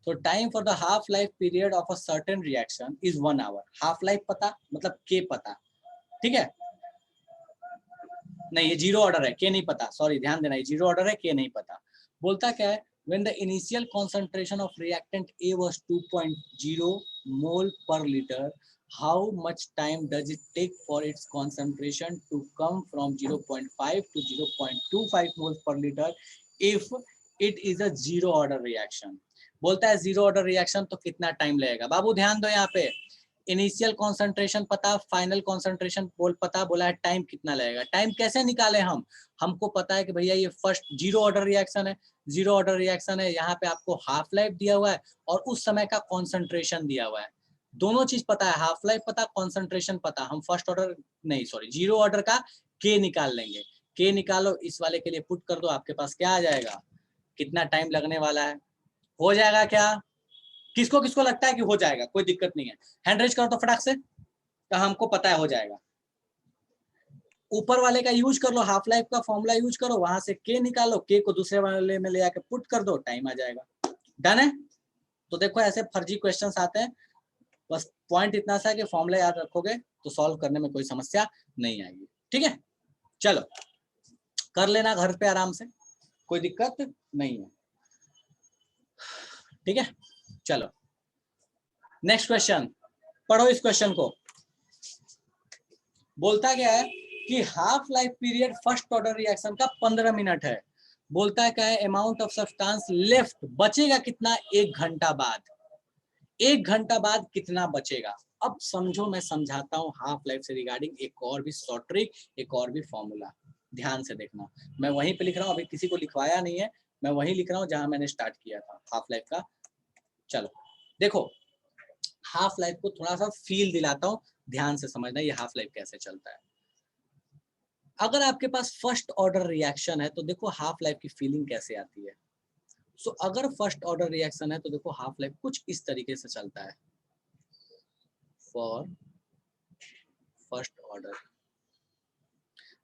तो time for the half life period of a certain reaction is 1 hour. Half life पता मतलब के पता, ठीक है, नहीं ये जीरो ऑर्डर है, के नहीं पता, सॉरी ध्यान देना, ये जीरो ऑर्डर है, के नहीं पता। बोलता क्या है, when the initial concentration of reactant A was 2.0 mole per liter, how much time does it take for its concentration to come from 0.5 to 0.25 moles per liter if it is a zero order reaction। बोलता है zero order reaction तो कितना time लगेगा। बाबू ध्यान दो, यहाँ पे initial concentration पता, फाइनल कॉन्सेंट्रेशन पता, बोला है टाइम कितना लगेगा। टाइम कैसे निकाले हम, हमको पता है कि भैया ये फर्स्ट जीरो ऑर्डर रिएक्शन है, जीरो ऑर्डर रिएक्शन है, यहाँ पे आपको हाफ लाइफ दिया हुआ है और उस समय का कॉन्सेंट्रेशन दिया हुआ है। दोनों चीज पता है, हाफ लाइफ पता, कॉन्सेंट्रेशन पता। हम फर्स्ट ऑर्डर नहीं सॉरी जीरो ऑर्डर का के निकाल लेंगे। के निकालो, इस वाले के लिए पुट कर दो, आपके पास क्या आ जाएगा, कितना टाइम लगने वाला है, हो जाएगा क्या, किसको किसको लगता है कि हो जाएगा, कोई दिक्कत नहीं है, हैंड रेज करो तो फटाक से, तो हमको पता है हो जाएगा। ऊपर वाले का यूज कर लो, हाफ लाइफ का फॉर्मूला यूज करो, वहां से के निकालो, के को दूसरे वाले में ले आके पुट कर दो, टाइम आ जाएगा। डन है। तो देखो ऐसे फर्जी क्वेश्चंस आते हैं, बस पॉइंट इतना सा है कि फॉर्मूला याद रखोगे तो सॉल्व करने में कोई समस्या नहीं आएगी। ठीक है, चलो कर लेना घर पे आराम से, कोई दिक्कत नहीं है। ठीक है, चलो नेक्स्ट क्वेश्चन पढ़ो, इस क्वेश्चन को। बोलता क्या है कि half life period first order reaction का 15 मिनट है। बोलता है क्या है, अमाउंट ऑफ सब्सटेंस लेफ्ट, बचेगा कितना 1 घंटा बाद, 1 घंटा बाद कितना बचेगा। अब समझो, मैं समझाता हूँ हाफ लाइफ से रिगार्डिंग एक और भी शॉर्ट ट्रिक, एक और भी फॉर्मूला, ध्यान से देखना। मैं वहीं पे लिख रहा हूँ, अभी किसी को लिखवाया नहीं है, मैं वहीं लिख रहा हूँ जहां मैंने स्टार्ट किया था हाफ लाइफ का। चलो देखो, हाफ लाइफ को थोड़ा सा फील दिलाता हूँ, ध्यान से समझना ये हाफ लाइफ कैसे चलता है। अगर आपके पास फर्स्ट ऑर्डर रिएक्शन है तो देखो हाफ लाइफ की फीलिंग कैसे आती है। सो अगर फर्स्ट ऑर्डर रिएक्शन है तो देखो हाफ लाइफ कुछ इस तरीके से चलता है। For first order,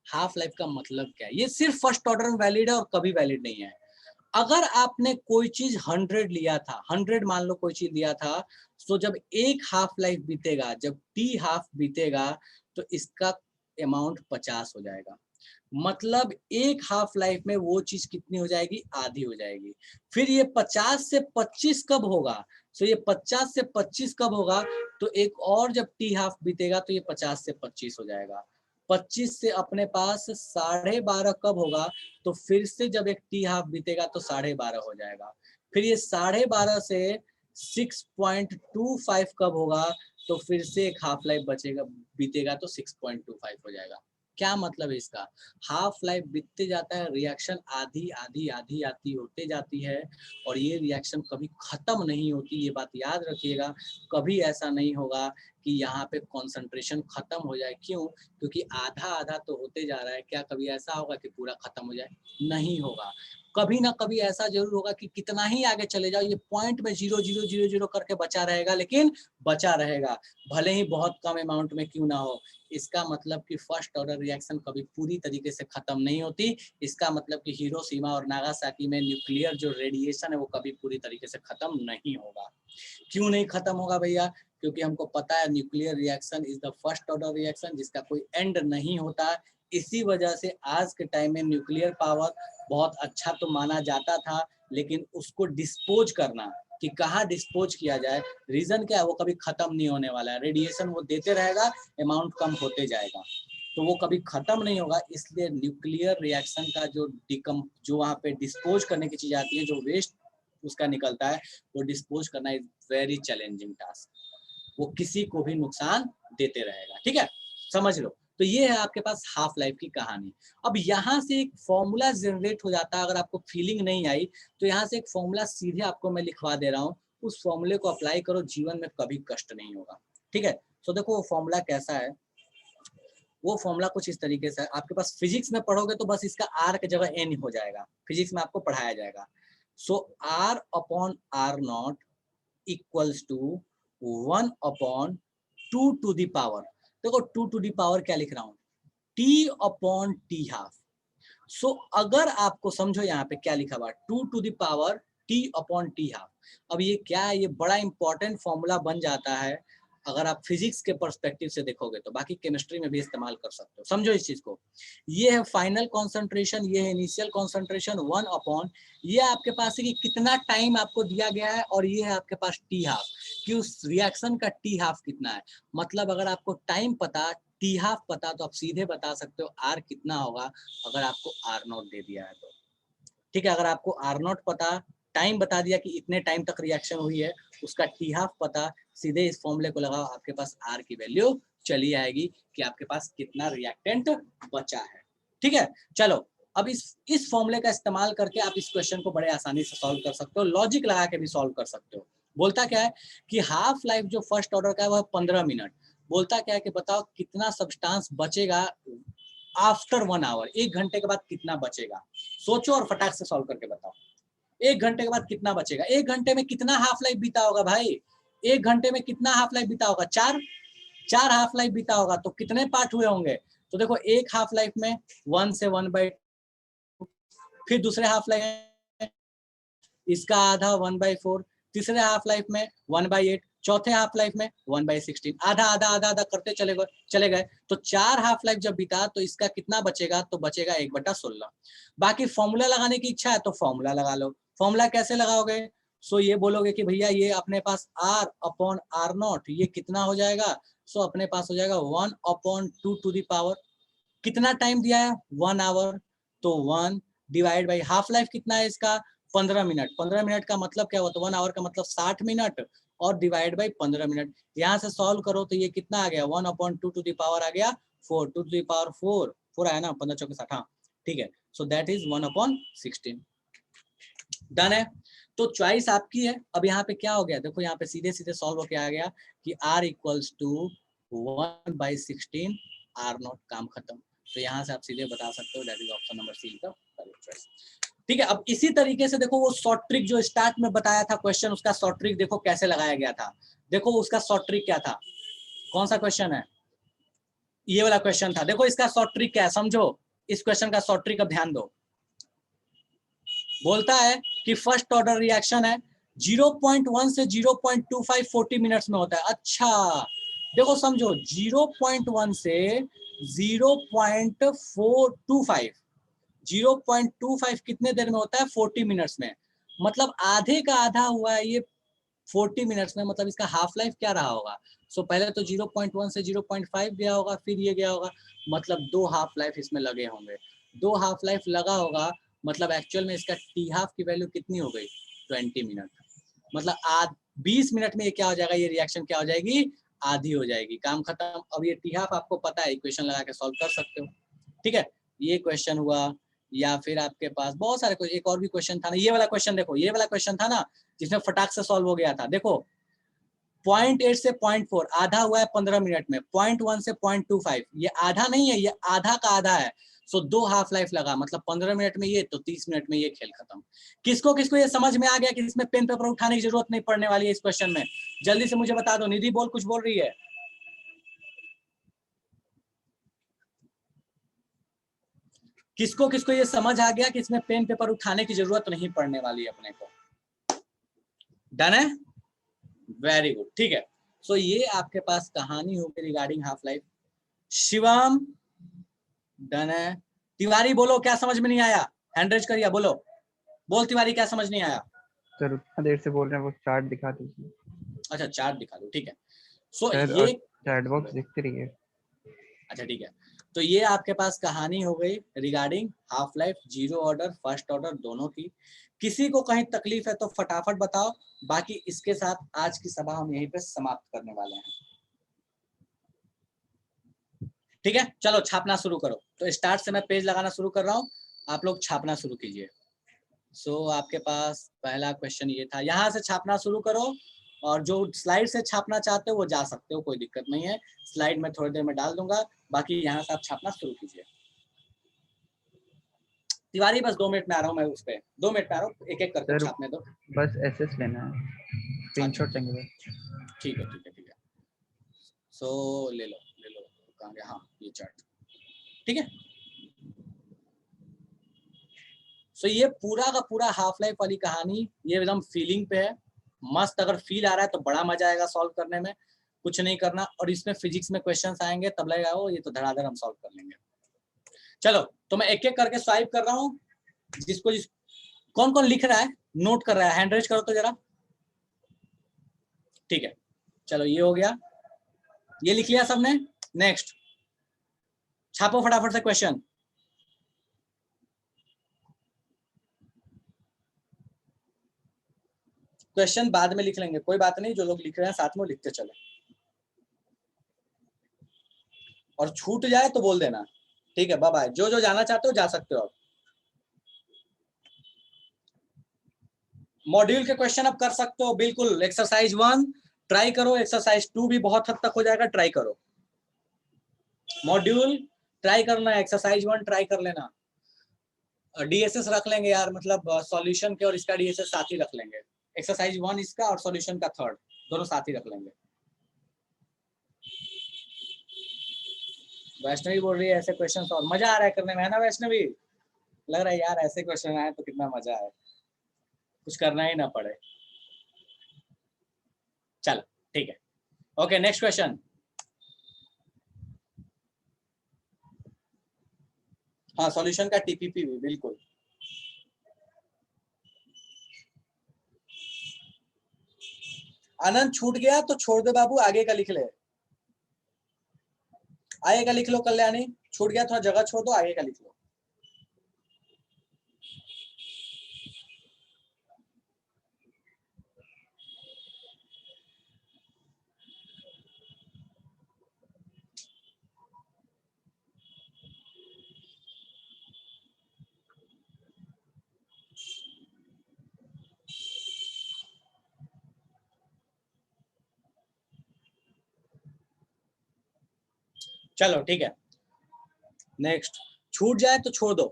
half life का मतलब क्या है, ये सिर्फ फर्स्ट ऑर्डर में वैलिड है और कभी वैलिड नहीं है। अगर आपने कोई चीज 100 लिया था, 100 मान लो कोई चीज लिया था, तो जब एक हाफ लाइफ बीतेगा, जब टी हाफ बीतेगा, तो इसका अमाउंट 50 हो जाएगा। मतलब एक हाफ लाइफ में वो चीज कितनी हो जाएगी, आधी हो जाएगी। फिर ये 50 से 25 कब होगा, तो ये 50 से 25 कब होगा, तो एक और जब टी हाफ बीतेगा तो ये 50 से 25 हो जाएगा। 25 से अपने पास 12.5 कब होगा, तो फिर से जब एक टी हाफ बीतेगा तो 12.5 हो जाएगा। फिर ये 12.5 से 6.25 कब होगा, तो फिर से एक हाफ लाइफ बचेगा, बीतेगा तो 6.25 हो जाएगा। क्या मतलब है इसका, हाफ लाइफ बीतते जाता है, रिएक्शन आधी आधी आधी आधी होते जाती है और ये रिएक्शन कभी खत्म नहीं होती। ये बात याद रखिएगा, कभी ऐसा नहीं होगा कि यहाँ पे कंसंट्रेशन खत्म हो जाए। क्यों, क्योंकि आधा आधा तो होते जा रहा है। क्या कभी ऐसा होगा कि पूरा खत्म हो जाए, नहीं होगा। कभी ना कभी ऐसा जरूर होगा कि कितना ही आगे चले जाओ ये पॉइंट में 0.000 करके बचा रहेगा, लेकिन बचा रहेगा, भले ही बहुत कम अमाउंट में क्यों ना हो। इसका मतलब कि फर्स्ट ऑर्डर रिएक्शन कभी पूरी तरीके से खत्म नहीं होती। इसका मतलब कि हिरोशिमा और नागासाकी में न्यूक्लियर जो रेडिएशन है वो कभी पूरी तरीके से खत्म नहीं होगा। क्यों नहीं खत्म होगा भैया? क्योंकि हमको पता है nuclear reaction is the first order reaction जिसका कोई एंड नहीं होता। इसी वजह से आज के टाइम में न्यूक्लियर पावर बहुत अच्छा तो माना जाता था, लेकिन उसको डिस्पोज करना कि कहाँ डिस्पोज किया जाए, रीजन क्या है, वो कभी खत्म नहीं होने वाला है। रेडिएशन वो देते रहेगा, अमाउंट कम होते जाएगा, तो वो कभी खत्म नहीं होगा। इसलिए न्यूक्लियर रिएक्शन का जो वहाँ पे डिस्पोज करने की चीज आती है, जो वेस्ट उसका निकलता है, वो डिस्पोज करना इज वेरी चैलेंजिंग टास्क। वो किसी को भी नुकसान देते रहेगा। ठीक है, समझ लो। तो ये है आपके पास हाफ लाइफ की कहानी। अब यहाँ से एक फॉर्मूला जनरेट हो जाता है। अगर आपको फीलिंग नहीं आई तो यहाँ से एक फॉर्मूला सीधे आपको मैं लिखवा दे रहा हूँ, उस फॉर्मूले को अप्लाई करो, जीवन में कभी कष्ट नहीं होगा। ठीक है, तो देखो वो फॉर्मूला कैसा है। वो फॉर्मूला कुछ इस तरीके से, आपके पास फिजिक्स में पढ़ोगे तो बस इसका आर की जगह एन हो जाएगा, फिजिक्स में आपको पढ़ाया जाएगा। So R upon R not equals to 1/2 to the power. देखो 2 टू दी पावर क्या लिख रहा हूँ, t upon T half. So अगर आपको समझो यहाँ पे क्या लिखा हुआ, 2 to the power t upon T half. अब ये क्या है, ये बड़ा इंपॉर्टेंट फॉर्मूला बन जाता है अगर आप फिजिक्स के पर्सपेक्टिव से देखोगे तो, बाकी केमिस्ट्री में भी इस्तेमाल कर सकते हो। समझो इस चीज को, ये है फाइनल कॉन्सेंट्रेशन, ये है इनिशियल कॉन्सेंट्रेशन 1 अपॉन, ये आपके पास है कि कितना टाइम आपको दिया गया है, और ये है आपके पास टी हाफ कि उस रिएक्शन का टी हाफ कितना है। मतलब अगर आपको टाइम पता, टी हाफ पता, तो आप सीधे बता सकते हो आर कितना होगा अगर आपको आर नॉट दे दिया है तो। ठीक है, अगर आपको आर नॉट पता, टाइम बता दिया कि इतने टाइम तक रिएक्शन हुई है, उसका टी हाफ पता, सीधे इस फॉर्मूले को लगाओ, आपके पास आर की वैल्यू चली आएगी कि आपके पास कितना रिएक्टेंट बचा है। ठीक है, चलो अब इस फॉर्मूले का इस्तेमाल करके आप इस क्वेश्चन को बड़े आसानी से सॉल्व कर सकते हो, लॉजिक लगा के भी सॉल्व कर सकते हो। बोलता क्या है कि हाफ लाइफ जो फर्स्ट ऑर्डर का है वह 15 मिनट। बोलता क्या है कि बताओ कितना सब्सटेंस बचेगा आफ्टर 1 आवर, 1 घंटे के बाद कितना बचेगा। सोचो और फटाक से सॉल्व करके बताओ, 1 घंटे के बाद कितना बचेगा। 1 घंटे में कितना हाफ लाइफ बीता होगा भाई, 1 घंटे में कितना हाफ लाइफ बीता होगा, 4 हाफ लाइफ बीता होगा। तो कितने पार्ट हुए होंगे, तो देखो एक हाफ लाइफ में 1 से 1/2, फिर दूसरे हाफ लाइफ इसका आधा 1/4, तीसरे हाफ लाइफ में 1/8, चौथे हाफ लाइफ में 1/16, आधा आधा आधा आधा करते चले गए। तो 4 हाफ लाइफ जब बीता तो इसका कितना बचेगा, तो बचेगा 1/16। बाकी फॉर्मूला लगाने की इच्छा है तो फॉर्मूला लगा लो। फॉर्मूला कैसे लगाओगे, सो ये बोलोगे कि भैया ये अपने पास r अपॉन आर नॉट ये कितना हो जाएगा, सो अपने पास हो जाएगा 1/2 टू दी पावर, कितना टाइम दिया है 1 आवर, तो 1 डिवाइड बाई हाफ लाइफ कितना है इसका 15 मिनट। 15 मिनट का मतलब क्या होता है, 1 आवर का मतलब 60 मिनट, और डिवाइड बाई 15 मिनट। यहाँ से सॉल्व करो तो ये कितना आ गया 1/2 टू दी पावर आ गया 4, 2 टू दी पावर 4 आया ना, 15 चौके 60। हाँ ठीक है, सो दैट इज 1/16। डन है, तो चॉइस आपकी है। अब यहाँ पे क्या हो गया, देखो यहाँ पे सीधे सीधे सॉल्व होके आ गया कि r equals to 1/16 R naught, काम खत्म। तो यहाँ से आप सीधे बता सकते हो that is option number C का करेक्ट चॉइस। ठीक है, अब इसी तरीके से देखो वो शॉर्ट ट्रिक जो स्टार्ट में बताया था क्वेश्चन, उसका शॉर्ट ट्रिक देखो कैसे लगाया गया था। देखो उसका शॉर्ट ट्रिक क्या था, कौन सा क्वेश्चन है, ये वाला क्वेश्चन था। देखो इसका शॉर्ट ट्रिक क्या है, समझो इस क्वेश्चन का शॉर्ट ट्रिक, अब ध्यान दो। बोलता है कि फर्स्ट ऑर्डर रिएक्शन है 0.1 से 0.25 40 मिनट्स में होता है। अच्छा देखो समझो 0.1 से 0.425, 0.25 कितने देर में होता है 40 मिनट्स में, मतलब आधे का आधा हुआ है ये 40 मिनट्स में। मतलब इसका हाफ लाइफ क्या रहा होगा, सो पहले तो 0.1 से 0.5 गया होगा, फिर ये गया होगा, मतलब 2 हाफ लाइफ इसमें लगे होंगे। 2 हाफ लाइफ लगा होगा, मतलब एक्चुअल में इसका टी हाफ की वैल्यू कितनी हो गई 20 मिनट। मतलब 20 मिनट में ये क्या हो जाएगा, ये रिएक्शन क्या हो जाएगी, आधी हो जाएगी, काम खत्म। अब ये टी हाफ आपको पता है, इक्वेशन लगा के सॉल्व कर सकते हो। ठीक है, ये क्वेश्चन हुआ, या फिर आपके पास बहुत सारे क्वेश्चन, एक और भी क्वेश्चन था ना, ये वाला क्वेश्चन देखो, ये वाला क्वेश्चन था ना जिसमें फटाक से सॉल्व हो गया था। देखो 0.8 से 0.4 आधा हुआ है 15 मिनट में, 0.1 से 0.25 ये आधा नहीं है, ये आधा का आधा है। सो 2 हाफ लाइफ लगा, मतलब 15 मिनट में ये, तो 30 मिनट में ये खेल खत्म। किसको किसको ये समझ में आ गया कि इसमें पेन पेपर उठाने की जरूरत नहीं पड़ने वाली है इस क्वेश्चन में? जल्दी से मुझे बता दो। निधि बोल, कुछ बोल रही है। किसको किसको ये समझ आ गया कि इसमें पेन पेपर उठाने की जरूरत नहीं पड़ने वाली है अपने को? डन है, वेरी गुड, ठीक है। सो ये आपके पास कहानी होगी regarding half life. Shivam done है। तिवारी बोलो, क्या समझ में नहीं आया? हैंड रेज करिए, बोलो। बोल तिवारी, क्या समझ नहीं आया?
सर उतना देर से बोल रहे हैं, वो चार्ट दिखा दीजिए।
अच्छा, चार्ट दिखा दो, ठीक है। सो
सर
ये
चैट बॉक्स दिखती रही है।
अच्छा ठीक है, तो ये आपके पास कहानी हो गई regarding half life, zero order first order दोनों की। किसी को कहीं तकलीफ है तो फटाफट बताओ, बाकी इसके साथ आज की सभा हम यहीं पे समाप्त करने वाले हैं। ठीक है, चलो छापना शुरू करो। तो स्टार्ट से मैं पेज लगाना शुरू कर रहा हूँ, आप लोग छापना शुरू कीजिए। सो आपके पास पहला क्वेश्चन ये था, यहाँ से छापना शुरू करो, और जो स्लाइड से छापना चाहते हो वो जा सकते हो, कोई दिक्कत नहीं है। स्लाइड में थोड़ी देर में डाल दूंगा, बाकी यहाँ से आप छापना शुरू कीजिए। तिवारी बस 2 मिनट में आ रहा हूँ मैं, उस पे 2 मिनट में आ रहा हूँ, एक एक करके
सर,
छापने दो।
बस एसएस लेना है, स्क्रीनशॉट लेंगे बस।
ठीक है ठीक है ठीक है। सो ले लो कहाँ गया? हाँ, ये चार्ट, ठीक है। सो ये पूरा का पूरा हाफ लाइफ वाली कहानी ये एकदम फीलिंग पे है, मस्त। अगर फील आ रहा है तो बड़ा मजा आएगा सॉल्व करने में, कुछ नहीं करना। और इसमें फिजिक्स में क्वेश्चंस आएंगे तब लगेगा वो ये तो धड़ाधड़ हम सॉल्व कर लेंगे। चलो, तो मैं एक एक करके स्वाइप कर रहा हूँ। जिसको कौन कौन लिख रहा है, नोट कर रहा है, हैंड रेज करो तो जरा। ठीक है, चलो ये हो गया, ये लिख लिया सबने। नेक्स्ट छापो फटाफट से क्वेश्चन। क्वेश्चन बाद में लिख लेंगे, कोई बात नहीं, जो लोग लिख रहे हैं साथ में लिखते चले, और छूट जाए तो बोल देना, ठीक है। बाय बाय, जो जो जाना चाहते हो जा सकते हो। अब मॉड्यूल के क्वेश्चन अब कर सकते हो बिल्कुल। एक्सरसाइज 1 ट्राई करो, एक्सरसाइज 2 भी बहुत हद तक हो जाएगा, ट्राई करो। मॉड्यूल ट्राई करना, एक्सरसाइज 1 ट्राई कर लेना। डीएसएस रख लेंगे यार, मतलब सॉल्यूशन के और इसका डीएसएस साथ ही रख लेंगे। एक्सरसाइज 1 इसका और सॉल्यूशन का थर्ड, दोनों साथ ही रख लेंगे। वैष्णवी बोल रही है ऐसे क्वेश्चन और मजा आ रहा है करने में, है ना वैष्णवी? लग रहा है यार ऐसे क्वेश्चन आए तो कितना मजा आए, कुछ करना ही ना पड़े। चलो ठीक है, ओके नेक्स्ट क्वेश्चन। हाँ, सॉल्यूशन का टीपीपी भी बिल्कुल। आनंद छूट गया तो छोड़ दे बाबू, आगे का लिख ले, आगे का लिख लो। कल्याणी छूट गया, थोड़ा जगह छोड़ दो, आगे का लिख लो। चलो ठीक है, नेक्स्ट। छूट जाए तो छोड़ दो,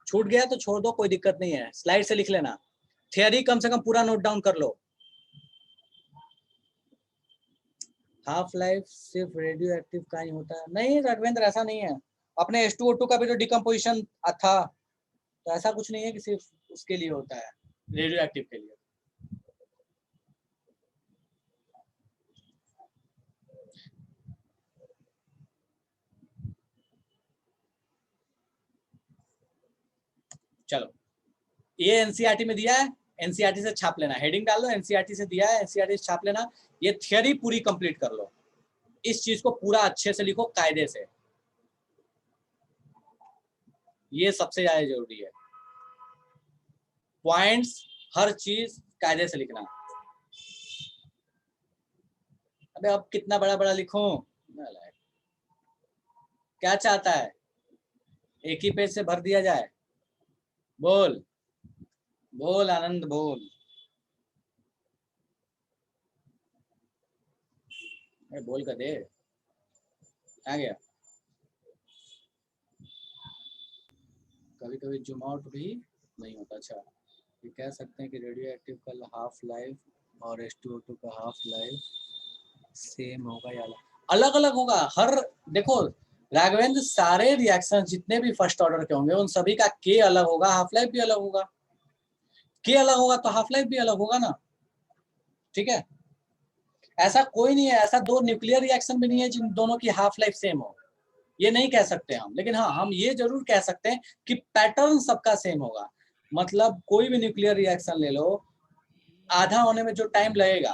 छूट गया तो छोड़ दो, कोई दिक्कत नहीं है। स्लाइड से लिख लेना, थियरी कम से कम पूरा नोट डाउन कर लो। हाफ लाइफ सिर्फ रेडियो एक्टिव का ही होता है? नहीं राघवेंद्र, ऐसा नहीं है। अपने H2O2 का भी तो डिकम्पोजिशन था, तो ऐसा कुछ नहीं है कि सिर्फ उसके लिए होता है, रेडियो एक्टिव के लिए। चलो, ये एनसीईआरटी में दिया है, एनसीईआरटी से छाप लेना, हेडिंग डाल लो, एनसीईआरटी से दिया है, एनसीईआरटी से छाप लेना। ये थियरी पूरी कंप्लीट कर लो, इस चीज को पूरा अच्छे से लिखो कायदे से, ये सबसे ज्यादा जरूरी है। पॉइंट्स हर चीज कायदे से लिखना। अबे अब कितना बड़ा बड़ा लिखूं? क्या चाहता है, एक ही पेज से भर दिया जाए? बोल बोल आनंद बोल। अरे बोल कर दे, आ गया। कभी कभी जूम आउट भी नहीं होता। अच्छा, ये कह सकते हैं कि रेडियो एक्टिव का हाफ लाइफ और H2O2 का हाफ लाइफ सेम होगा या अलग अलग होगा। हर देखो राघवेंद्र, सारे रिएक्शन जितने भी फर्स्ट ऑर्डर के होंगे उन सभी का के अलग होगा, हाफ लाइफ भी अलग होगा। के अलग होगा तो हाफ लाइफ भी अलग होगा ना, ठीक है। ऐसा कोई नहीं है, ऐसा दो न्यूक्लियर रिएक्शन भी नहीं है जिन दोनों की हाफ लाइफ सेम हो, ये नहीं कह सकते हम। लेकिन हाँ, हम ये जरूर कह सकते हैं कि पैटर्न सबका सेम होगा। मतलब कोई भी न्यूक्लियर रिएक्शन ले लो, आधा होने में जो टाइम लगेगा,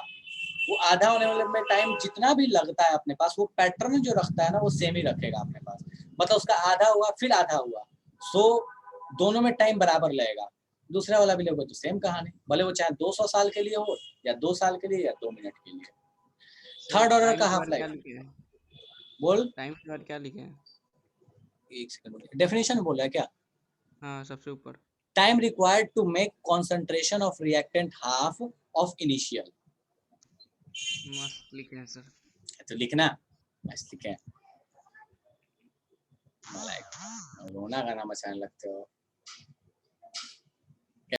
वो आधा होने में टाइम जितना भी लगता है अपने पास, वो पैटर्न जो रखता है ना, वो सेम ही रखेगा अपने पास। मतलब उसका आधा हुआ फिर आधा हुआ, सो दोनों में टाइम बराबर लगेगा। दूसरा वाला भी लोगे तो सेम कहानी, भले वो चाहे 200 साल के लिए हो या 2 साल के लिए या 2 मिनट के लिए। थर्ड ऑर्डर का हाफ लाइफ, बोल
टाइम के बाद क्या लिखे हैं?
एक सेकंड, डेफिनेशन बोल रहा है क्या?
हाँ, सबसे ऊपर।
Time required to make concentration of reactant half of initial.
मस्त लिखे हैं सर।
तो लिखना मस्त लिखे, रोना गाना मचाने लगते हो।